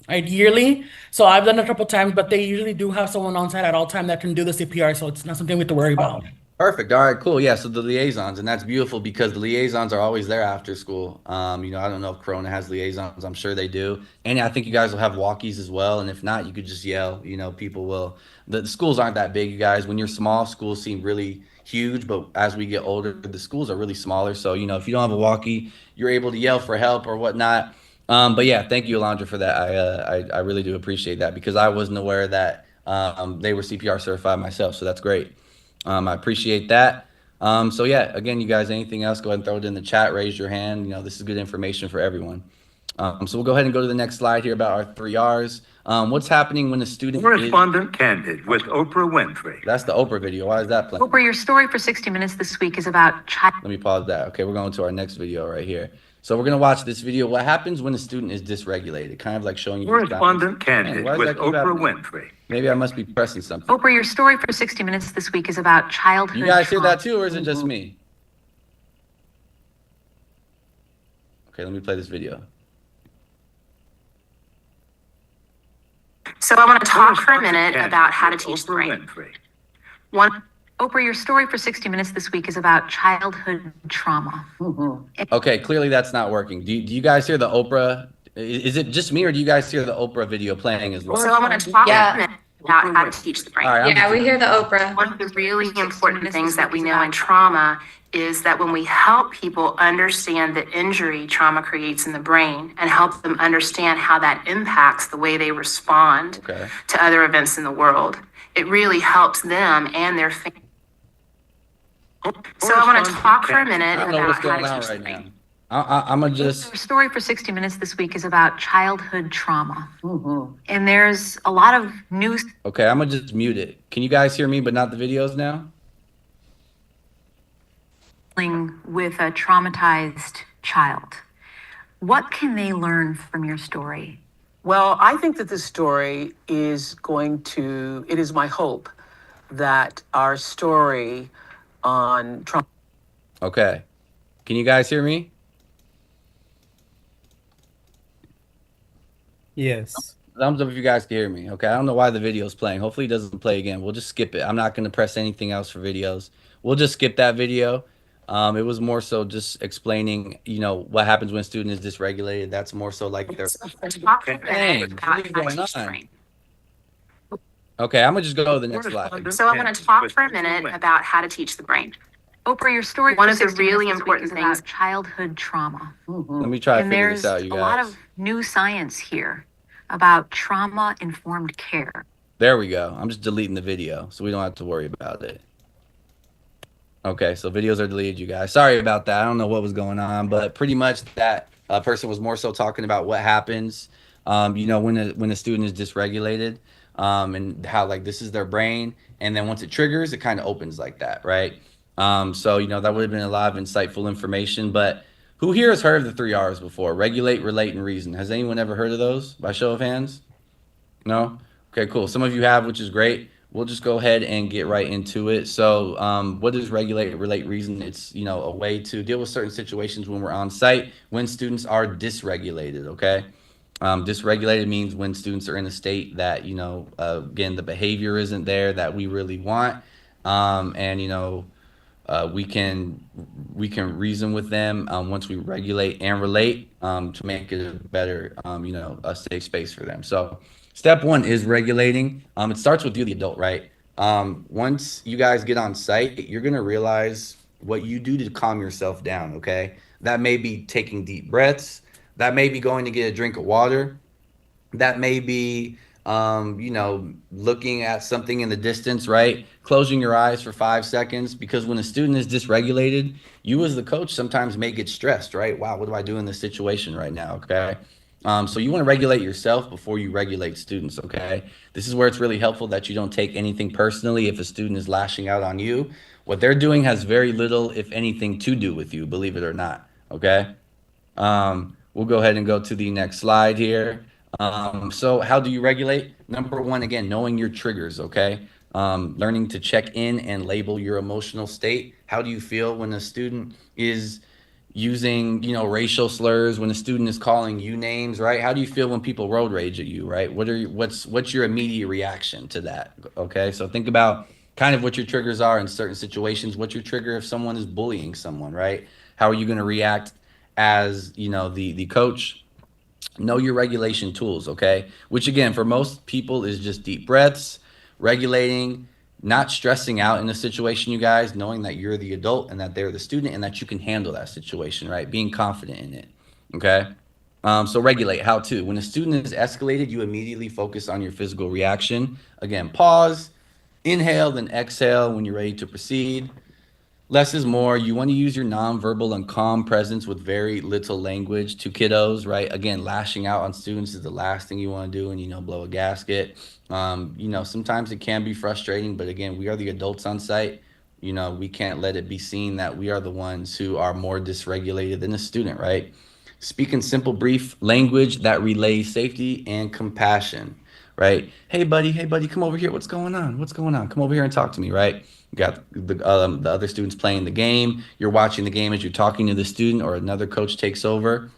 yearly. So I've done it a couple times, but they usually do have someone on site at all time that can do the CPR. So it's not something we have to worry about. Perfect. All right, cool. Yeah, so the liaisons, and that's beautiful because the liaisons are always there after school. I don't know if Corona has liaisons. I'm sure they do. And I think you guys will have walkies as well. And if not, you could just yell. People will. The schools aren't that big, you guys. When you're small, schools seem really huge, but as we get older, the schools are really smaller. So, if you don't have a walkie, you're able to yell for help or whatnot. But yeah, thank you, Alondra, for that. I really do appreciate that because I wasn't aware that they were CPR certified myself. So that's great. I appreciate that. So yeah, again, you guys, anything else, go ahead and throw it in the chat, raise your hand. This is good information for everyone. So we'll go ahead and go to the next slide here about our three R's. What's happening when a student Correspondent Candid with Oprah Winfrey. That's the Oprah video. Why is that playing? Oprah, your story for 60 Minutes this week is about child. Let me pause that. Okay, we're going to our next video right here. So we're going to watch this video. What happens when a student is dysregulated? Kind of like showing you. Correspondent Candid with Oprah Winfrey. Maybe I must be pressing something. Oprah, your story for 60 Minutes this week is about childhood. You guys hear that too, or is it just me? Okay, let me play this video. So I want to talk for a minute about how to teach the brain. One, Oprah, your story for 60 Minutes this week is about childhood trauma. Okay, clearly that's not working. Do you guys hear the Oprah? Is it just me, or do you guys hear the Oprah video playing as well? So I want to talk for a minute about how to teach the brain. All right, Yeah, we hear the Oprah. One of the really important things that we know in trauma is that when we help people understand the injury trauma creates in the brain and help them understand how that impacts the way they respond to other events in the world, it really helps them and their family. So I want to talk for a minute I don't know about what's how going to on teach right the now. brain. I'm gonna just. Our story for 60 Minutes this week is about childhood trauma. And there's a lot of news. Okay, I'm gonna just mute it. Can you guys hear me, but not the videos now? With a traumatized child. What can they learn from your story? Well, I think that this story is it is my hope that our story on trauma. Okay. Can you guys hear me? Yes. Thumbs up if you guys can hear me. Okay, I don't know why the video's playing. Hopefully it doesn't play again. We'll just skip it. I'm not going to press anything else for videos. We'll just skip that video. It was more so just explaining, what happens when a student is dysregulated. That's more so like their Dang, what is going on? Okay, I'm gonna just go to the next slide. So I'm going to talk for a minute about how to teach the brain. Oprah, your story. One of the really important things, childhood trauma. Let me try to And figure this there's out, you a lot guys. of new science here about trauma-informed care. There we go. I'm just deleting the video so we don't have to worry about it. Okay, so videos are deleted, you guys. Sorry about that. I don't know what was going on, but pretty much that person was more so talking about what happens, when a student is dysregulated, and how like this is their brain, and then once it triggers, it kind of opens like that, right? So that would have been a lot of insightful information. But who here has heard of the 3 R's before? Regulate, relate, and reason. Has anyone ever heard of those by show of hands? No? Okay, cool. Some of you have, which is great. We'll just go ahead and get right into it. So, what is regulate, relate, reason? It's, a way to deal with certain situations when we're on site, when students are dysregulated, okay? Dysregulated means when students are in a state that, again, the behavior isn't there that we really want. And, we can reason with them once we regulate and relate to make it a better, a safe space for them. So step one is regulating. It starts with you, the adult, right? Once you guys get on site, you're going to realize what you do to calm yourself down, okay? That may be taking deep breaths. That may be going to get a drink of water. That may be looking at something in the distance, right? Closing your eyes for 5 seconds, because when a student is dysregulated, you as the coach sometimes may get stressed, right? Wow, what do I do in this situation right now? Okay. So you want to regulate yourself before you regulate students, okay? This is where it's really helpful that you don't take anything personally if a student is lashing out on you. What they're doing has very little, if anything, to do with you, believe it or not, okay? We'll go ahead and go to the next slide here. So how do you regulate? Number one, again, knowing your triggers, okay? Learning to check in and label your emotional state. How do you feel when a student is using, racial slurs, when a student is calling you names, right? How do you feel when people road rage at you, right? What's your immediate reaction to that? Okay? So think about kind of what your triggers are in certain situations. What's your trigger if someone is bullying someone, right? How are you going to react as, the coach? Know your regulation tools, okay? Which again, for most people is just deep breaths, regulating, not stressing out in a situation, you guys, knowing that you're the adult and that they're the student and that you can handle that situation, right? Being confident in it, okay? So regulate, how to. When a student is escalated, you immediately focus on your physical reaction. Again, pause, inhale, then exhale when you're ready to proceed. Less is more. You want to use your nonverbal and calm presence with very little language to kiddos, right? Again, lashing out on students is the last thing you want to do and, blow a gasket. Sometimes it can be frustrating, but again, we are the adults on site. We can't let it be seen that we are the ones who are more dysregulated than a student, right? Speak in simple, brief language that relays safety and compassion, right? Hey, buddy, come over here. What's going on? What's going on? Come over here and talk to me, right? You got the other students playing the game. You're watching the game as you're talking to the student, or another coach takes over.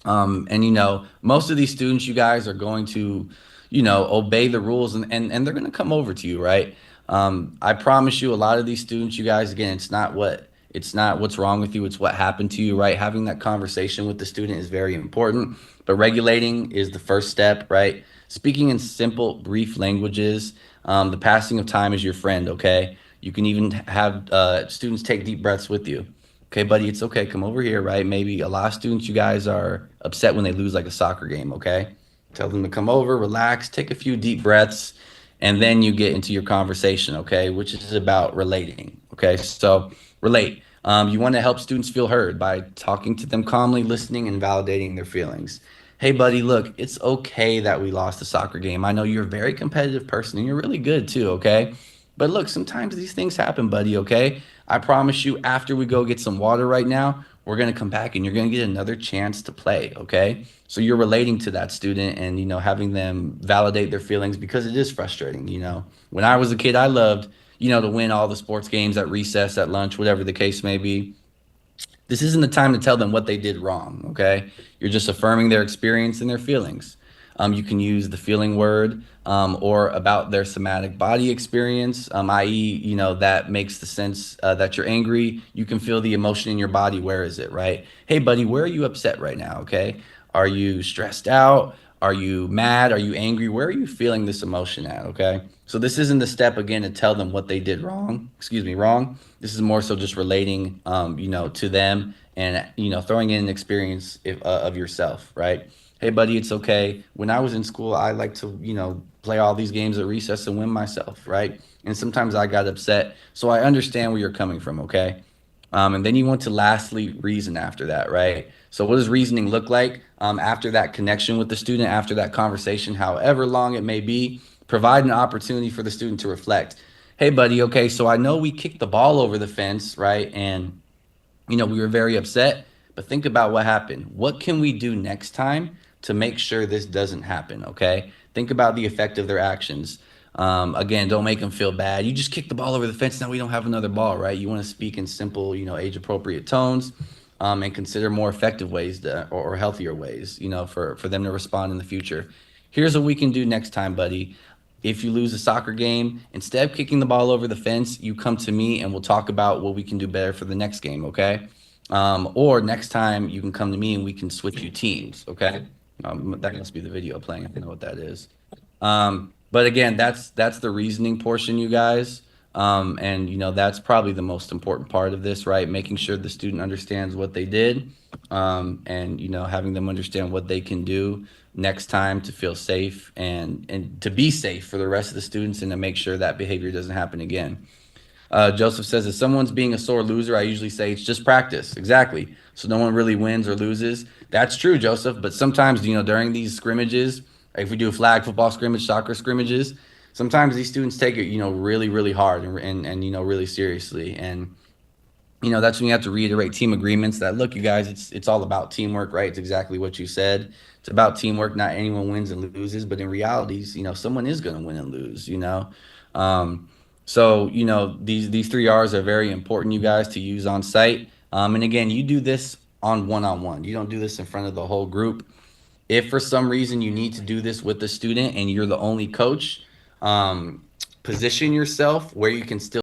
And most of these students, you guys are going to, obey the rules, and they're going to come over to you, right? I promise you, a lot of these students, you guys, again, it's not what's wrong with you, it's what happened to you, right? Having that conversation with the student is very important, but regulating is the first step, right? Speaking in simple, brief languages. The passing of time is your friend, okay? You can even have students take deep breaths with you. Okay, buddy, it's okay. Come over here, right? Maybe a lot of students, you guys are upset when they lose like a soccer game, okay? Tell them to come over, relax, take a few deep breaths, and then you get into your conversation, okay? Which is about relating, okay? So relate. You want to help students feel heard by talking to them calmly, listening, and validating their feelings. Hey, buddy, look, it's okay that we lost the soccer game. I know you're a very competitive person and you're really good too, okay? But look, sometimes these things happen, buddy, okay? I promise you, after we go get some water right now, we're going to come back and you're going to get another chance to play, okay? So you're relating to that student and, having them validate their feelings, because it is frustrating, When I was a kid, I loved, to win all the sports games at recess, at lunch, whatever the case may be. This isn't the time to tell them what they did wrong, okay? You're just affirming their experience and their feelings. You can use the feeling word or about their somatic body experience, i.e., that makes the sense that you're angry. You can feel the emotion in your body. Where is it, right? Hey, buddy, where are you upset right now? Okay. Are you stressed out? Are you mad? Are you angry? Where are you feeling this emotion at? Okay. So this isn't the step again to tell them what they did wrong. Excuse me, wrong. This is more so just relating, to them and throwing in an experience of yourself, right? Hey, buddy, it's okay. When I was in school, I like to, play all these games at recess and win myself, right? And sometimes I got upset. So I understand where you're coming from, okay? And then you want to lastly reason after that, right? So what does reasoning look like after that connection with the student, after that conversation, however long it may be? Provide an opportunity for the student to reflect. Hey, buddy, okay, so I know we kicked the ball over the fence, right? And we were very upset, but think about what happened. What can we do next time to make sure this doesn't happen? Okay. Think about the effect of their actions. Again, don't make them feel bad. You just kicked the ball over the fence. Now we don't have another ball, right? You want to speak in simple, age appropriate tones, and consider more effective ways or healthier ways, for them to respond in the future. Here's what we can do next time, buddy. If you lose a soccer game, instead of kicking the ball over the fence, you come to me and we'll talk about what we can do better for the next game, okay? Or next time you can come to me and we can switch you teams, okay? That must be the video playing. I don't know what that is. But again, that's the reasoning portion, you guys. And that's probably the most important part of this, right? Making sure the student understands what they did, and having them understand what they can do next time to feel safe and to be safe for the rest of the students and to make sure that behavior doesn't happen again. Joseph says, if someone's being a sore loser, I usually say it's just practice. Exactly. So no one really wins or loses. That's true, Joseph. But sometimes, during these scrimmages, if we do a flag football scrimmage, soccer scrimmages, sometimes these students take it, really, really hard and really seriously. And that's when you have to reiterate team agreements that, look, you guys, it's all about teamwork, right? It's exactly what you said. It's about teamwork. Not anyone wins and loses, but in reality, someone is going to win and lose. So these 3 R's are very important, you guys, to use on site. And again, you do this on one-on-one. You don't do this in front of the whole group. If for some reason you need to do this with the student and you're the only coach, position yourself where you can still